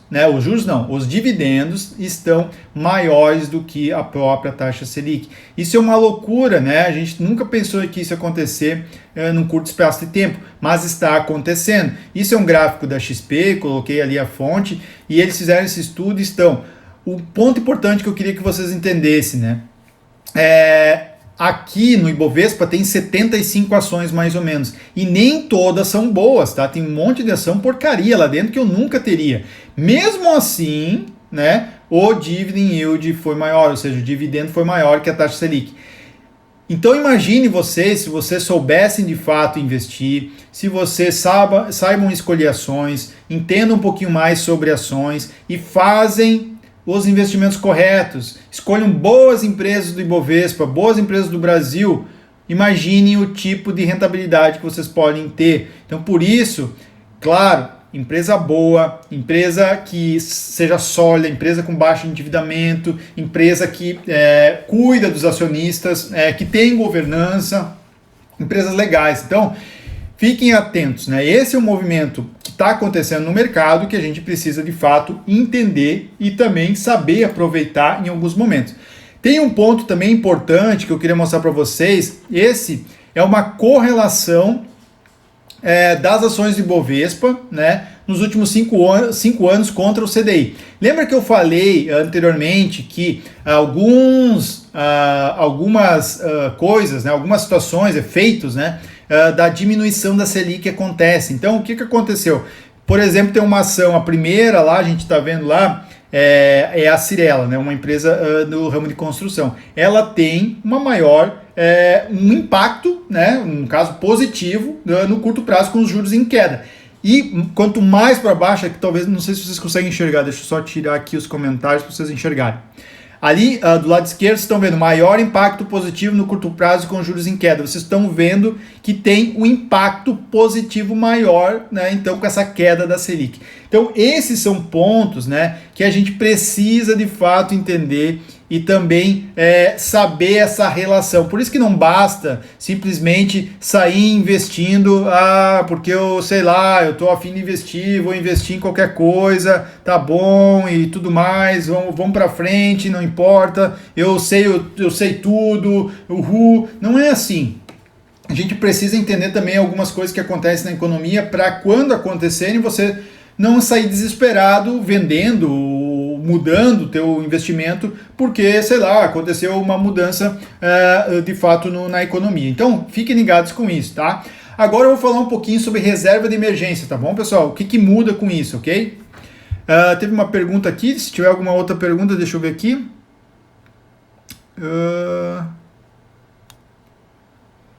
não, os dividendos estão maiores do que a própria taxa Selic. Isso é uma loucura, né? A gente nunca pensou que isso ia acontecer num curto espaço de tempo, mas está acontecendo. Isso é um gráfico da XP, coloquei ali a fonte, e eles fizeram esse estudo, o ponto importante que eu queria que vocês entendessem, né? Aqui no Ibovespa tem 75 ações mais ou menos, e nem todas são boas, tá? Tem um monte de ação porcaria lá dentro que eu nunca teria. Mesmo assim, né, o dividend yield foi maior, ou seja, o dividendo foi maior que a taxa Selic. Então imagine vocês, se vocês soubessem de fato investir, se vocês saibam escolher ações, entendam um pouquinho mais sobre ações e fazem os investimentos corretos, escolham boas empresas do Ibovespa, boas empresas do Brasil, imaginem o tipo de rentabilidade que vocês podem ter. Então por isso, claro, empresa boa, empresa que seja sólida, empresa com baixo endividamento, empresa que cuida dos acionistas, que tem governança, empresas legais. Então, fiquem atentos, né? Esse é um movimento que está acontecendo no mercado que a gente precisa de fato entender e também saber aproveitar em alguns momentos. Tem um ponto também importante que eu queria mostrar para vocês. Esse é uma correlação das ações de Ibovespa, né, nos últimos 5 anos contra o CDI. Lembra que eu falei anteriormente que algumas coisas, né, algumas situações, efeitos, né, da diminuição da Selic acontece. Então, o que aconteceu? Por exemplo, tem uma ação, a primeira lá, a gente está vendo lá, é a Cyrela, né, uma empresa no ramo de construção. Ela tem uma maior um impacto, né, um caso positivo no curto prazo com os juros em queda. E quanto mais para baixo, que talvez, não sei se vocês conseguem enxergar, deixa eu só tirar aqui os comentários para vocês enxergarem. Ali do lado esquerdo, vocês estão vendo maior impacto positivo no curto prazo com juros em queda. Vocês estão vendo que tem um impacto positivo maior, né, então, com essa queda da Selic. Então, esses são pontos, né, que a gente precisa de fato entender e também saber essa relação. Por isso que não basta simplesmente sair investindo, porque eu sei lá, eu estou a fim de investir, vou investir em qualquer coisa, tá bom e tudo mais, vamos para frente, não importa, eu sei tudo, uhul. Não é assim. A gente precisa entender também algumas coisas que acontecem na economia para quando acontecerem você não sair desesperado vendendo, mudando o teu investimento, porque, sei lá, aconteceu uma mudança de fato na economia. Então, fiquem ligados com isso, tá? Agora eu vou falar um pouquinho sobre reserva de emergência, tá bom, pessoal? O que muda com isso, ok? Teve uma pergunta aqui, se tiver alguma outra pergunta, deixa eu ver aqui.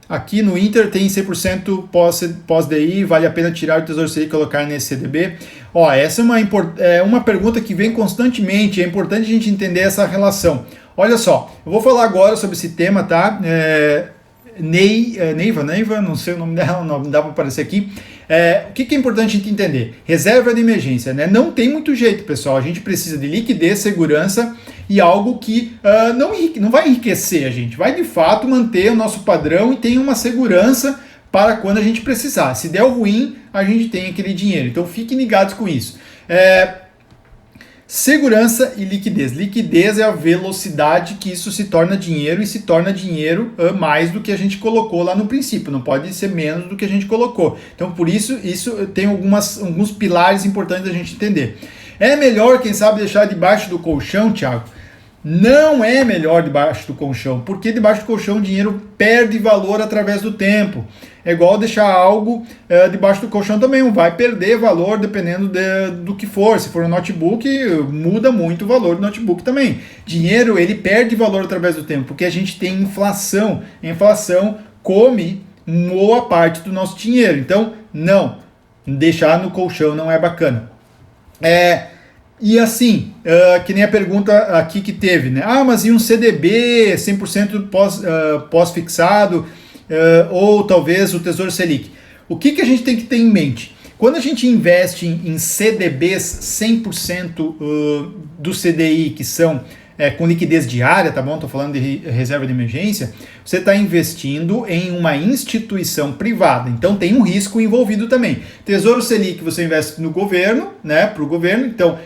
Aqui no Inter tem 100% pós-DI, vale a pena tirar o Tesouro Selic e colocar nesse CDB? Ó, essa é uma pergunta que vem constantemente, é importante a gente entender essa relação. Olha só, eu vou falar agora sobre esse tema, tá? Neiva, não sei o nome dela, não dá para aparecer aqui. O que é importante a gente entender? Reserva de emergência, né? Não tem muito jeito, pessoal. A gente precisa de liquidez, segurança e algo que não vai enriquecer a gente, vai de fato manter o nosso padrão e tem uma segurança para quando a gente precisar. Se der ruim, a gente tem aquele dinheiro. Então fiquem ligados com isso. Segurança e liquidez. Liquidez é a velocidade que isso se torna dinheiro e se torna dinheiro mais do que a gente colocou lá no princípio. Não pode ser menos do que a gente colocou. Então, por isso tem alguns pilares importantes da gente entender. É melhor, quem sabe, deixar debaixo do colchão, Thiago? Não é melhor debaixo do colchão, porque debaixo do colchão o dinheiro perde valor através do tempo. É igual deixar algo debaixo do colchão também, vai perder valor dependendo do que for. Se for um notebook, muda muito o valor do notebook também. Dinheiro, ele perde valor através do tempo, porque a gente tem inflação. A inflação come boa parte do nosso dinheiro. Então, não, deixar no colchão não é bacana. E assim, que nem a pergunta aqui que teve, né? Mas e um CDB 100% pós-fixado, ou talvez o Tesouro Selic? O que a gente tem que ter em mente? Quando a gente investe em CDBs 100% do CDI, que são com liquidez diária, tá bom? Estou falando de reserva de emergência. Você está investindo em uma instituição privada, então tem um risco envolvido também. Tesouro Selic você investe no governo, né? Para o governo, então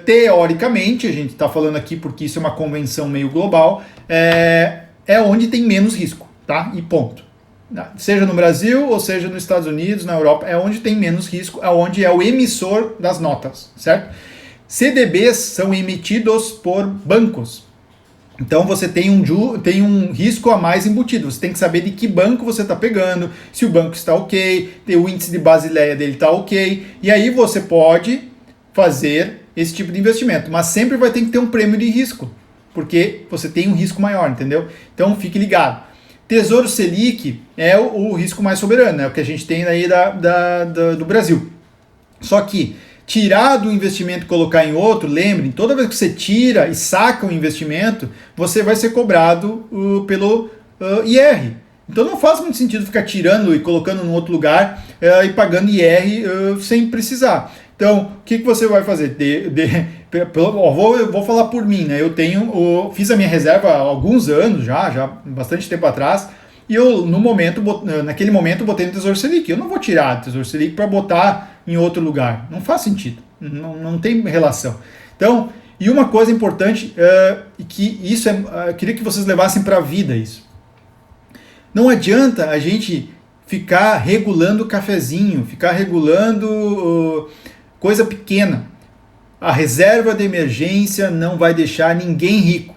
teoricamente, a gente está falando aqui porque isso é uma convenção meio global, é onde tem menos risco, tá? E ponto. Seja no Brasil ou seja nos Estados Unidos, na Europa, é onde tem menos risco, é onde é o emissor das notas, certo? CDBs são emitidos por bancos. Então você tem um risco a mais embutido. Você tem que saber de que banco você está pegando, se o banco está ok, o índice de Basileia dele está ok. E aí você pode fazer esse tipo de investimento. Mas sempre vai ter que ter um prêmio de risco, porque você tem um risco maior, entendeu? Então fique ligado. Tesouro Selic é o risco mais soberano, é o que a gente tem aí do Brasil. Só que tirar do investimento e colocar em outro, lembrem, toda vez que você tira e saca um investimento, você vai ser cobrado pelo IR. Então não faz muito sentido ficar tirando e colocando em outro lugar e pagando IR sem precisar. Então, o que você vai fazer? Vou falar por mim, né? Fiz a minha reserva há alguns anos já bastante tempo atrás, e eu, naquele momento, botei no Tesouro Selic. Eu não vou tirar do Tesouro Selic para botar em outro lugar. Não faz sentido. Não tem relação. Então, e uma coisa importante, que isso eu queria que vocês levassem para a vida isso. Não adianta a gente ficar regulando cafezinho, ficar regulando coisa pequena. A reserva de emergência não vai deixar ninguém rico.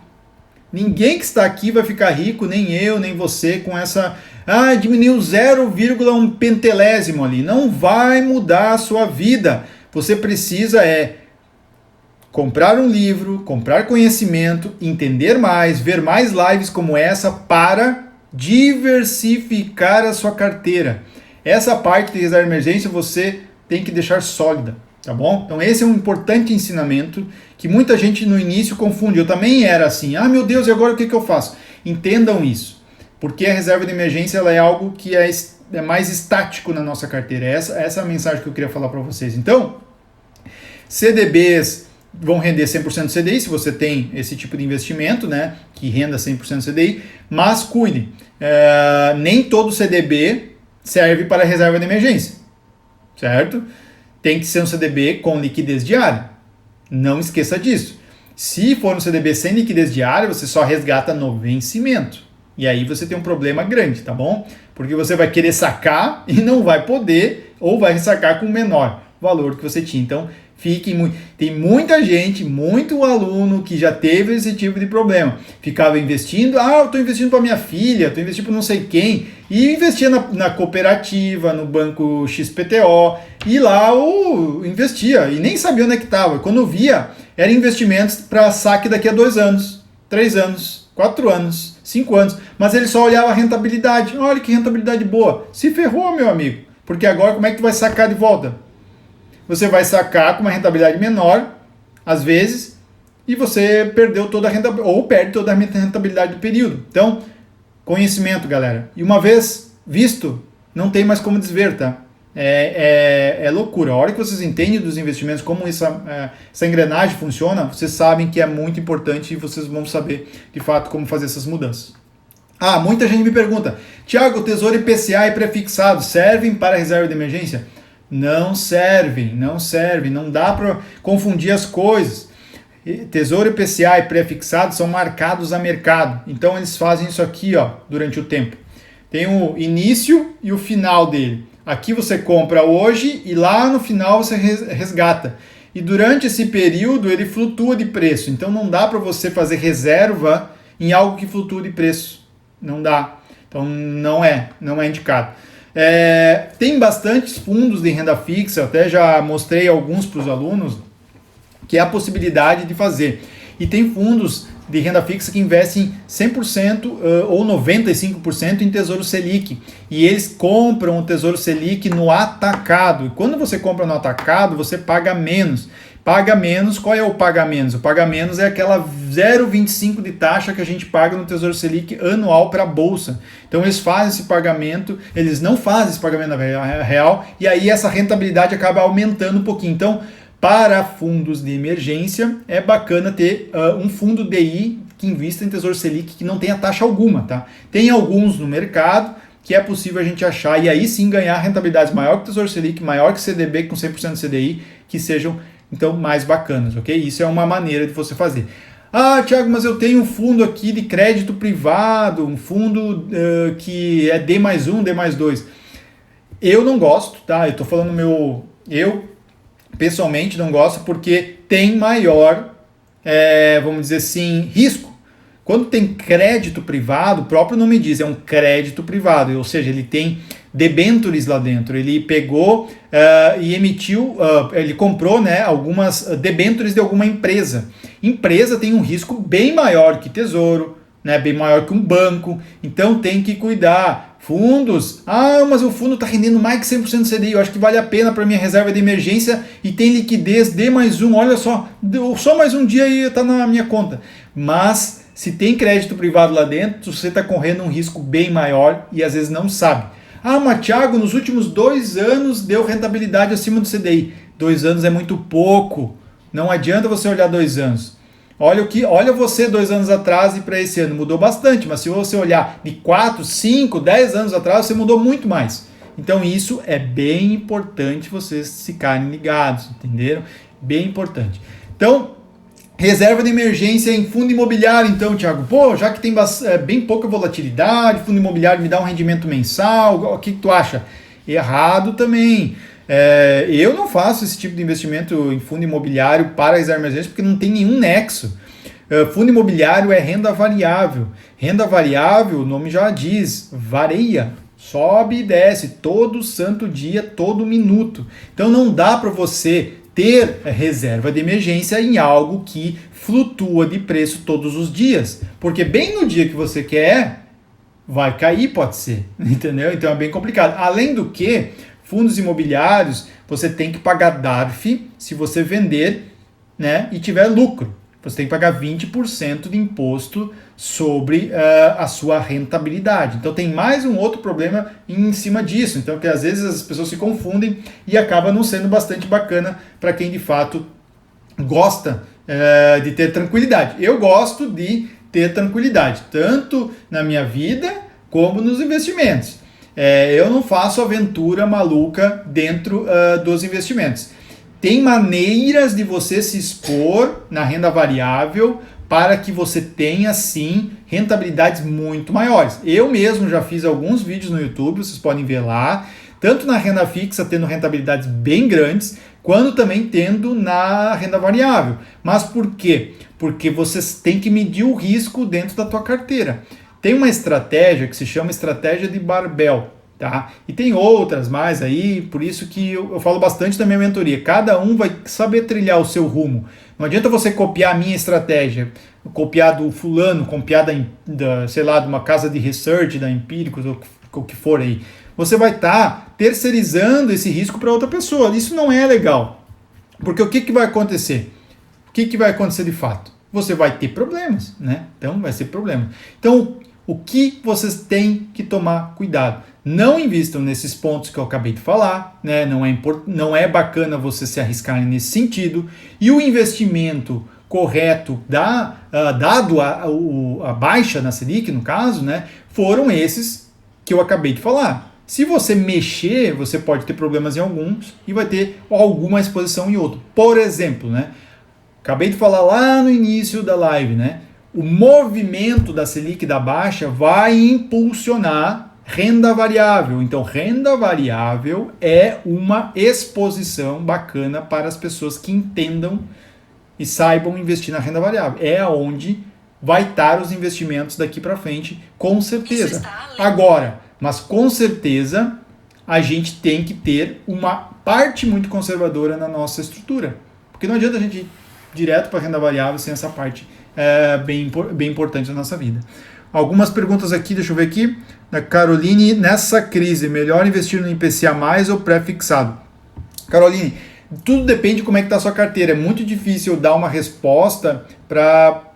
Ninguém que está aqui vai ficar rico, nem eu, nem você, com essa... diminuiu 0,1 pentelésimo ali. Não vai mudar a sua vida. Você precisa comprar um livro, comprar conhecimento, entender mais, ver mais lives como essa para diversificar a sua carteira. Essa parte de reserva de emergência você tem que deixar sólida. Tá bom? Então esse é um importante ensinamento que muita gente no início confunde. Eu também era assim, meu Deus, e agora o que eu faço? Entendam isso, porque a reserva de emergência ela é algo que é mais estático na nossa carteira. Essa é a mensagem que eu queria falar para vocês. Então, CDBs vão render 100% CDI, se você tem esse tipo de investimento, né, que renda 100% CDI, mas cuidem, nem todo CDB serve para reserva de emergência, certo? Tem que ser um CDB com liquidez diária. Não esqueça disso. Se for um CDB sem liquidez diária, você só resgata no vencimento. E aí você tem um problema grande, tá bom? Porque você vai querer sacar e não vai poder, ou vai sacar com o menor valor que você tinha. Então, tem muita gente, muito aluno que já teve esse tipo de problema. Ficava investindo, eu estou investindo para minha filha, estou investindo para não sei quem, e investia na cooperativa, no banco XPTO, e lá investia, e nem sabia onde é que estava. Quando via, eram investimentos para saque daqui a 2 anos, 3 anos, 4 anos, 5 anos, mas ele só olhava a rentabilidade. Olha que rentabilidade boa. Se ferrou, meu amigo, porque agora como é que tu vai sacar de volta? Você vai sacar com uma rentabilidade menor, às vezes, e você perdeu toda a rentabilidade, ou perde toda a rentabilidade do período. Então, conhecimento, galera. E uma vez visto, não tem mais como desver, tá? É loucura. A hora que vocês entendem dos investimentos, como essa engrenagem funciona, vocês sabem que é muito importante e vocês vão saber, de fato, como fazer essas mudanças. Muita gente me pergunta, Thiago, Tesouro IPCA e prefixado servem para reserva de emergência? Não servem, não dá para confundir as coisas. Tesouro IPCA e prefixado são marcados a mercado, então eles fazem isso aqui durante o tempo. Tem o início e o final dele. Aqui você compra hoje e lá no final você resgata. E durante esse período ele flutua de preço, então não dá para você fazer reserva em algo que flutua de preço. Não dá, então não é indicado. Tem bastantes fundos de renda fixa, eu até já mostrei alguns para os alunos, que é a possibilidade de fazer. E tem fundos de renda fixa que investem 100% ou 95% em Tesouro Selic. E eles compram o Tesouro Selic no atacado. E quando você compra no atacado, você paga menos. Paga menos, qual é o paga menos? O paga menos é aquela 0,25 de taxa que a gente paga no Tesouro Selic anual para a Bolsa. Então eles fazem esse pagamento, eles não fazem esse pagamento na real, e aí essa rentabilidade acaba aumentando um pouquinho. Então, para fundos de emergência, é bacana ter um fundo DI que invista em Tesouro Selic que não tenha taxa alguma, tá? Tem alguns no mercado que é possível a gente achar, e aí sim ganhar rentabilidades maior que o Tesouro Selic, maior que CDB com 100% CDI, que sejam então mais bacanas, ok? Isso é uma maneira de você fazer. Thiago, mas eu tenho um fundo aqui de crédito privado, um fundo que é D+1, D+2. Eu não gosto, tá? Eu tô falando eu pessoalmente não gosto porque tem maior, vamos dizer assim, risco. Quando tem crédito privado, o próprio nome diz, é um crédito privado, ou seja, ele tem debêntures lá dentro. Ele pegou e emitiu, ele comprou, né, algumas debêntures de alguma empresa. Empresa tem um risco bem maior que tesouro, né, bem maior que um banco, então tem que cuidar. Fundos, mas o fundo está rendendo mais que 100% do CDI, eu acho que vale a pena para minha reserva de emergência e tem liquidez, dê mais um, olha só mais um dia e está na minha conta. Mas se tem crédito privado lá dentro, você está correndo um risco bem maior e às vezes não sabe. Mas Thiago, nos últimos 2 anos deu rentabilidade acima do CDI. 2 anos é muito pouco, não adianta você olhar 2 anos. Olha você 2 anos atrás e para esse ano mudou bastante, mas se você olhar de 4, 5, 10 anos atrás, você mudou muito mais. Então isso é bem importante vocês ficarem ligados, entenderam? Bem importante. Então, reserva de emergência em fundo imobiliário, então, Thiago, já que tem bem pouca volatilidade, fundo imobiliário me dá um rendimento mensal, o que tu acha? Errado também. Eu não faço esse tipo de investimento em fundo imobiliário para reserva de emergência porque não tem nenhum nexo. Fundo imobiliário é renda variável. Renda variável, o nome já diz, varia, sobe e desce todo santo dia, todo minuto. Então não dá para você ter reserva de emergência em algo que flutua de preço todos os dias. Porque bem no dia que você quer, vai cair, pode ser. Entendeu? Então é bem complicado. Além do que, fundos imobiliários, você tem que pagar DARF se você vender, né, e tiver lucro. Você tem que pagar 20% de imposto sobre a sua rentabilidade. Então tem mais um outro problema em cima disso. Então que às vezes as pessoas se confundem e acaba não sendo bastante bacana para quem de fato gosta de ter tranquilidade. Eu gosto de ter tranquilidade, tanto na minha vida como nos investimentos. Eu não faço aventura maluca dentro dos investimentos. Tem maneiras de você se expor na renda variável para que você tenha, sim, rentabilidades muito maiores. Eu mesmo já fiz alguns vídeos no YouTube, vocês podem ver lá, tanto na renda fixa, tendo rentabilidades bem grandes, quanto também tendo na renda variável. Mas por quê? Porque você tem que medir o risco dentro da tua carteira. Tem uma estratégia que se chama estratégia de barbell. Tá? E tem outras mais aí, por isso que eu falo bastante da minha mentoria. Cada um vai saber trilhar o seu rumo. Não adianta você copiar a minha estratégia, copiar do fulano, copiar sei lá, de uma casa de research, da Empíricos, ou o que for aí. Você vai estar terceirizando esse risco para outra pessoa. Isso não é legal. Porque o que vai acontecer? O que vai acontecer de fato? Você vai ter problemas, né? Então vai ser problema. Então, o que vocês têm que tomar cuidado? Não invistam nesses pontos que eu acabei de falar, né? Não é bacana você se arriscar nesse sentido. E o investimento correto, dado a baixa na Selic, no caso, né? Foram esses que eu acabei de falar. Se você mexer, você pode ter problemas em alguns e vai ter alguma exposição em outro. Por exemplo, né? Acabei de falar lá no início da live, né? O movimento da Selic da baixa vai impulsionar renda variável. Então, renda variável é uma exposição bacana para as pessoas que entendam e saibam investir na renda variável. É onde vai estar os investimentos daqui para frente, com certeza. Agora, mas com certeza, a gente tem que ter uma parte muito conservadora na nossa estrutura. Porque não adianta a gente ir direto para a renda variável sem essa parte bem importante na nossa vida. Algumas perguntas aqui, deixa eu ver aqui, da Caroline. Nessa crise, melhor investir no IPCA mais ou pré-fixado? Caroline, tudo depende de como é que está a sua carteira. É muito difícil dar uma resposta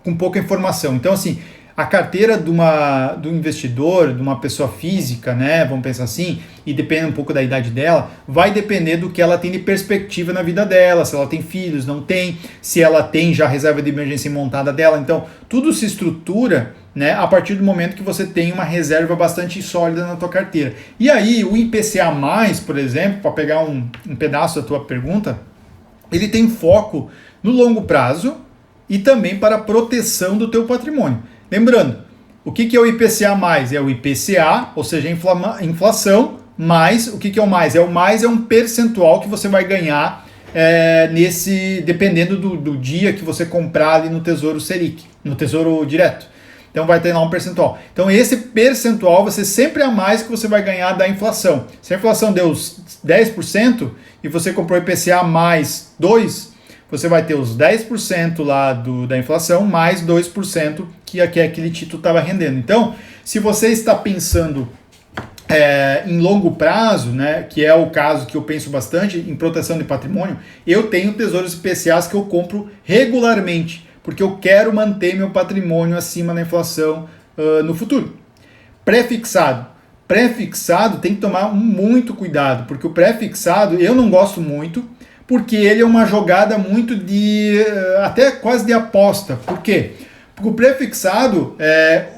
com pouca informação. Então, assim, a carteira do investidor, de uma pessoa física, né, vamos pensar assim, e depende um pouco da idade dela, vai depender do que ela tem de perspectiva na vida dela, se ela tem filhos, não tem, se ela tem já reserva de emergência montada dela. Então, tudo se estrutura, né, a partir do momento que você tem uma reserva bastante sólida na tua carteira. E aí, o IPCA+, por exemplo, para pegar um pedaço da tua pergunta, ele tem foco no longo prazo e também para a proteção do teu patrimônio. Lembrando, o que é o IPCA+? É o IPCA, ou seja, a inflação, mais, o que é o mais? O mais é um percentual que você vai ganhar dependendo do dia que você comprar ali no Tesouro Selic, no Tesouro Direto. Então vai ter lá um percentual. Então esse percentual vai ser sempre a mais que você vai ganhar da inflação. Se a inflação deu 10% e você comprou IPCA mais 2%, você vai ter os 10% lá da inflação mais 2% que aquele título estava rendendo. Então, se você está pensando em longo prazo, né, que é o caso que eu penso bastante em proteção de patrimônio, eu tenho tesouros IPCAs que eu compro regularmente, porque eu quero manter meu patrimônio acima da inflação no futuro. Pré-fixado. Pré-fixado tem que tomar muito cuidado, porque o pré-fixado eu não gosto muito, porque ele é uma jogada muito até quase de aposta. Por quê? Porque o pré-fixado,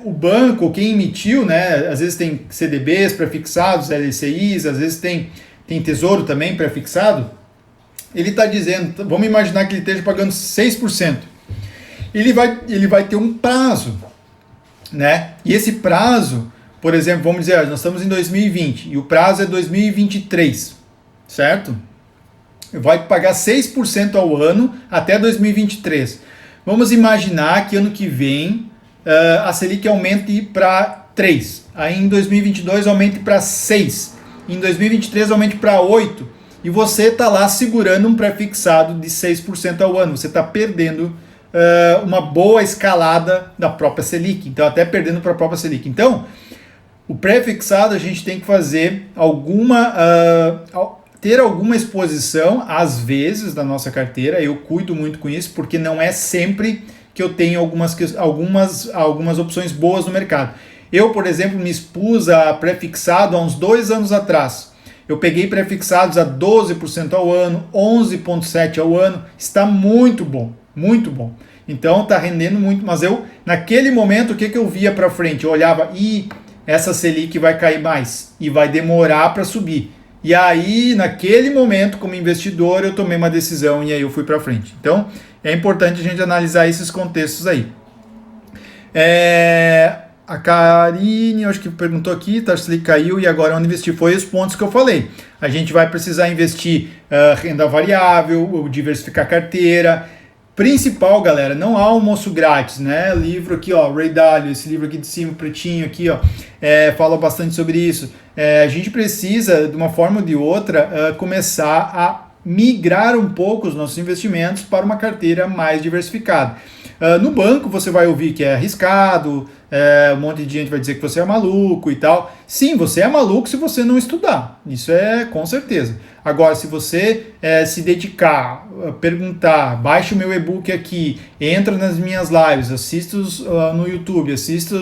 o banco, quem emitiu, né, às vezes tem CDBs pré-fixados, LCIs, às vezes tem tesouro também pré-fixado, ele está dizendo, vamos imaginar que ele esteja pagando 6%. Ele vai ter um prazo, né? E esse prazo, por exemplo, vamos dizer, nós estamos em 2020 e o prazo é 2023, certo? Vai pagar 6% ao ano até 2023. Vamos imaginar que ano que vem a Selic aumente para 3%, aí em 2022 aumente para 6%, em 2023 aumente para 8%, e você está lá segurando um pré-fixado de 6% ao ano. Você está perdendo uma boa escalada da própria Selic, então até perdendo para a própria Selic. Então, o pré-fixado a gente tem que fazer ter alguma exposição, às vezes, da nossa carteira. Eu cuido muito com isso, porque não é sempre que eu tenho algumas opções boas no mercado. Eu, por exemplo, me expus a pré-fixado há uns 2 anos atrás. Eu peguei pré-fixados a 12% ao ano, 11,7% ao ano, está muito bom. Muito bom. Então tá rendendo muito, mas naquele momento, o que eu via para frente? Eu olhava, essa Selic vai cair mais e vai demorar para subir. E aí, naquele momento, como investidor, eu tomei uma decisão e aí eu fui para frente. Então, é importante a gente analisar esses contextos aí. A Karine, acho que perguntou aqui, a Selic caiu e agora onde investir? Foi os pontos que eu falei. A gente vai precisar investir renda variável, diversificar carteira. Principal, galera, não há almoço grátis, né? Livro aqui, ó, Ray Dalio, esse livro aqui de cima, pretinho aqui, ó, fala bastante sobre isso. A gente precisa, de uma forma ou de outra, começar a migrar um pouco os nossos investimentos para uma carteira mais diversificada. No banco você vai ouvir que é arriscado, um monte de gente vai dizer que você é maluco e tal. Sim, você é maluco se você não estudar, isso é com certeza. Agora, se você se dedicar, perguntar, baixa o meu e-book aqui, entra nas minhas lives, assista no YouTube, assista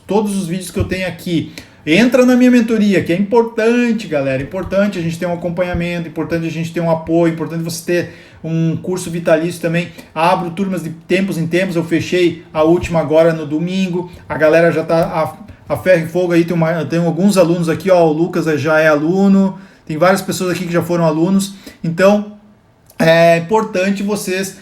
todos os vídeos que eu tenho aqui, entra na minha mentoria, que é importante, galera, importante a gente ter um acompanhamento, importante a gente ter um apoio, importante você ter um curso vitalício também. Abro turmas de tempos em tempos, eu fechei a última agora no domingo, a galera já está a ferro e fogo aí, tem alguns alunos aqui, ó, o Lucas já é aluno, tem várias pessoas aqui que já foram alunos, então é importante vocês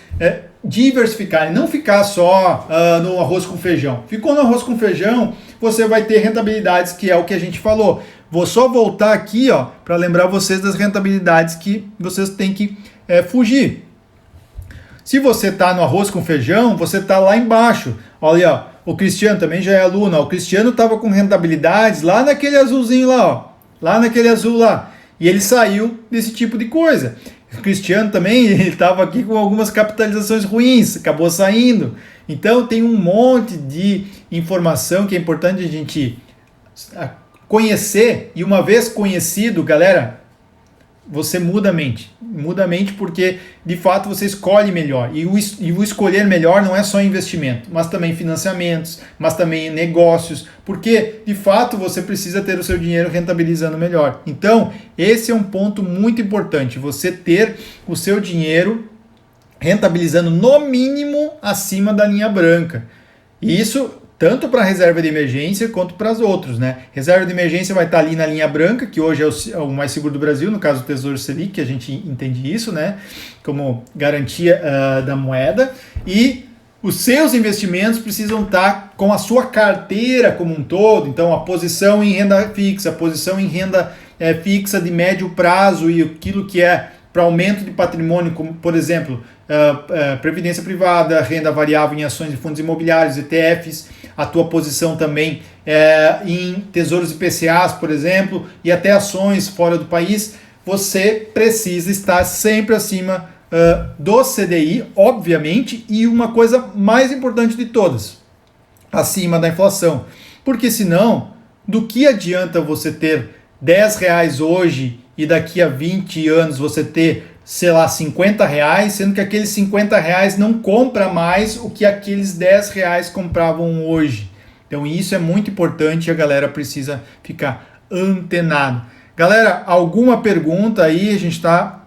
diversificarem, não ficar só no arroz com feijão. Ficou no arroz com feijão, você vai ter rentabilidades, que é o que a gente falou. Vou só voltar aqui, ó, para lembrar vocês das rentabilidades que vocês têm que fugir. Se você está no arroz com feijão, você está lá embaixo. Olha, ó, o Cristiano também já é aluno, ó, o Cristiano estava com rentabilidades lá naquele azulzinho lá, ó, lá naquele azul lá. E ele saiu desse tipo de coisa. O Cristiano também, ele estava aqui com algumas capitalizações ruins, acabou saindo. Então tem um monte de informação que é importante a gente conhecer. E uma vez conhecido, galera, você muda a mente. Muda a mente porque, de fato, você escolhe melhor. E o escolher melhor não é só investimento, mas também financiamentos, mas também negócios. Porque, de fato, você precisa ter o seu dinheiro rentabilizando melhor. Então, esse é um ponto muito importante. Você ter o seu dinheiro rentabilizando no mínimo acima da linha branca. E isso tanto para a reserva de emergência quanto para os outros, né? Reserva de emergência vai estar ali na linha branca, que hoje é o mais seguro do Brasil, no caso do Tesouro Selic, que a gente entende isso, né? Como garantia da moeda. E os seus investimentos precisam estar com a sua carteira como um todo. Então, a posição em renda fixa, a posição em renda fixa de médio prazo e aquilo que é para aumento de patrimônio, como, por exemplo, previdência privada, renda variável em ações de fundos imobiliários, ETFs, a tua posição também em tesouros IPCAs, por exemplo, e até ações fora do país, você precisa estar sempre acima do CDI, obviamente, e uma coisa mais importante de todas, acima da inflação. Porque senão, do que adianta você ter R$10 hoje e daqui a 20 anos você ter, sei lá, R$50, sendo que aqueles R$50 não compra mais o que aqueles R$10 compravam hoje. Então isso é muito importante e a galera precisa ficar antenado. Galera, alguma pergunta aí? A gente está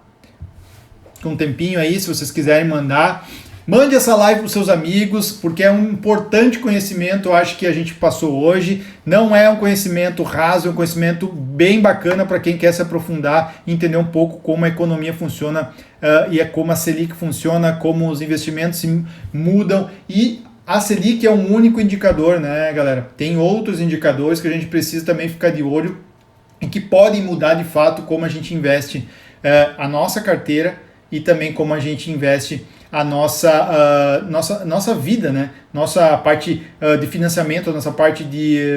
com um tempinho aí, se vocês quiserem mandar. Mande essa live para os seus amigos, porque é um importante conhecimento, eu acho que a gente passou hoje. Não é um conhecimento raso, é um conhecimento bem bacana para quem quer se aprofundar e entender um pouco como a economia funciona e é como a Selic funciona, como os investimentos se mudam. E a Selic é um único indicador, né, galera? Tem outros indicadores que a gente precisa também ficar de olho e que podem mudar de fato como a gente investe a nossa carteira e também como a gente investe a nossa vida, né? Nossa parte de financiamento, a nossa parte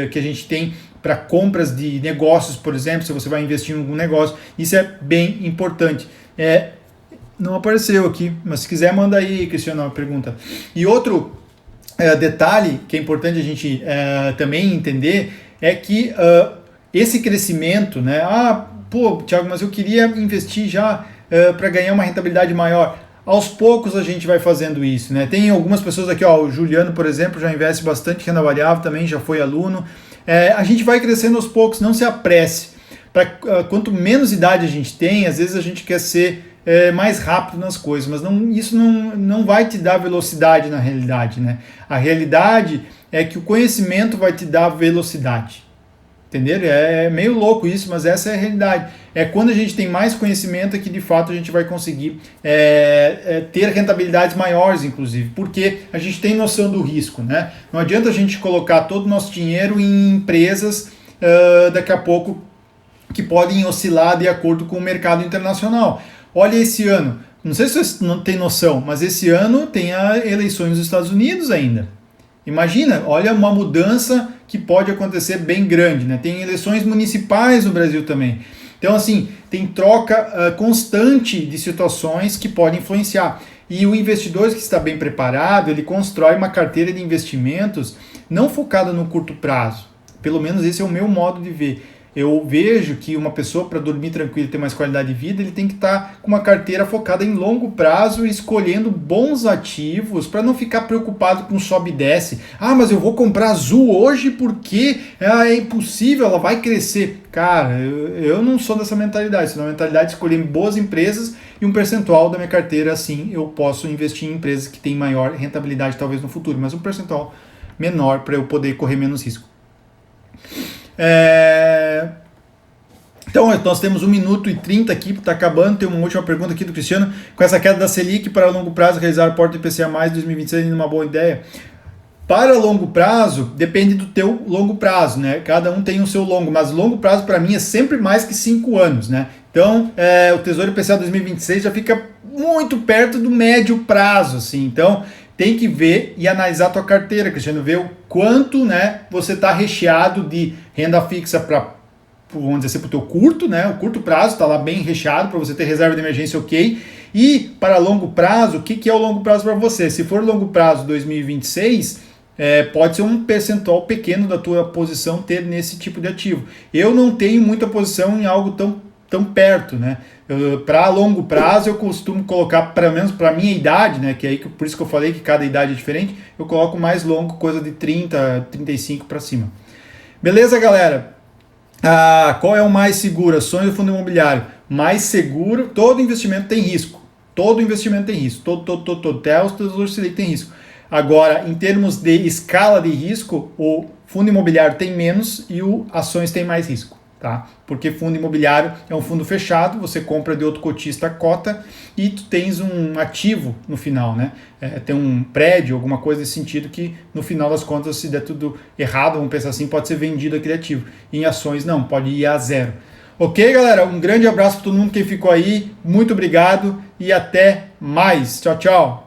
que a gente tem para compras de negócios, por exemplo, se você vai investir em algum negócio, isso é bem importante. Não apareceu aqui, mas se quiser manda aí, Cristiano, uma pergunta. E outro detalhe que é importante a gente também entender é que esse crescimento, né? Pô, Thiago, mas eu queria investir já para ganhar uma rentabilidade maior. Aos poucos a gente vai fazendo isso, né? Tem algumas pessoas aqui, ó, o Juliano, por exemplo, já investe bastante em renda variável, também já foi aluno. A gente vai crescendo aos poucos, não se apresse. Quanto menos idade a gente tem, às vezes a gente quer ser mais rápido nas coisas, mas isso não vai te dar velocidade na realidade, né? A realidade é que o conhecimento vai te dar velocidade. Entenderam? É meio louco isso, mas essa é a realidade. É quando a gente tem mais conhecimento que de fato a gente vai conseguir ter rentabilidades maiores, inclusive, porque a gente tem noção do risco, né? Não adianta a gente colocar todo o nosso dinheiro em empresas daqui a pouco que podem oscilar de acordo com o mercado internacional. Olha esse ano, não sei se você não tem noção, mas esse ano tem as eleições nos Estados Unidos ainda. Imagina, olha uma mudança que pode acontecer bem grande, né? Tem eleições municipais no Brasil também. Então, assim, tem troca constante de situações que podem influenciar. E o investidor que está bem preparado, ele constrói uma carteira de investimentos não focada no curto prazo. Pelo menos esse é o meu modo de ver. Eu vejo que uma pessoa, para dormir tranquilo e ter mais qualidade de vida, ele tem que estar com uma carteira focada em longo prazo, escolhendo bons ativos, para não ficar preocupado com sobe e desce. Mas eu vou comprar Azul hoje porque é impossível, ela vai crescer. Cara, eu não sou dessa mentalidade. Sou da mentalidade de escolher boas empresas e um percentual da minha carteira, assim, eu posso investir em empresas que têm maior rentabilidade talvez no futuro, mas um percentual menor para eu poder correr menos risco. Então nós temos 1 minuto e 30 aqui, está acabando. Tem uma última pergunta aqui do Cristiano: com essa queda da Selic, para longo prazo realizar porta IPCA mais 2026 ainda uma boa ideia? Para longo prazo, depende do teu longo prazo, né? Cada um tem o seu longo, mas longo prazo para mim é sempre mais que 5 anos, né? Então o Tesouro IPCA 2026 já fica muito perto do médio prazo, assim. Então tem que ver e analisar a tua carteira, Cristiano, ver o quanto, né, você está recheado de renda fixa para, vamos dizer assim, para o teu curto, né, o curto prazo está lá bem recheado para você ter reserva de emergência, ok, e para longo prazo, o que é o longo prazo para você? Se for longo prazo 2026, pode ser um percentual pequeno da tua posição ter nesse tipo de ativo. Eu não tenho muita posição em algo tão perto, né? Para longo prazo eu costumo colocar, pelo menos para minha idade, né, que é aí por isso que eu falei que cada idade é diferente, eu coloco mais longo, coisa de 30, 35 para cima. Beleza, galera? Qual é o mais seguro? Ações do fundo imobiliário. Mais seguro, todo investimento tem risco. Todo investimento tem risco. Todo. Até os tesouros Selic tem risco. Agora, em termos de escala de risco, o fundo imobiliário tem menos e o ações tem mais risco. Tá? Porque fundo imobiliário é um fundo fechado, você compra de outro cotista a cota e tu tens um ativo no final, né? Tem um prédio, alguma coisa nesse sentido que no final das contas, se der tudo errado, vamos pensar assim, pode ser vendido aquele ativo. Em ações não, pode ir a zero. Ok, galera? Um grande abraço para todo mundo que ficou aí. Muito obrigado e até mais. Tchau, tchau.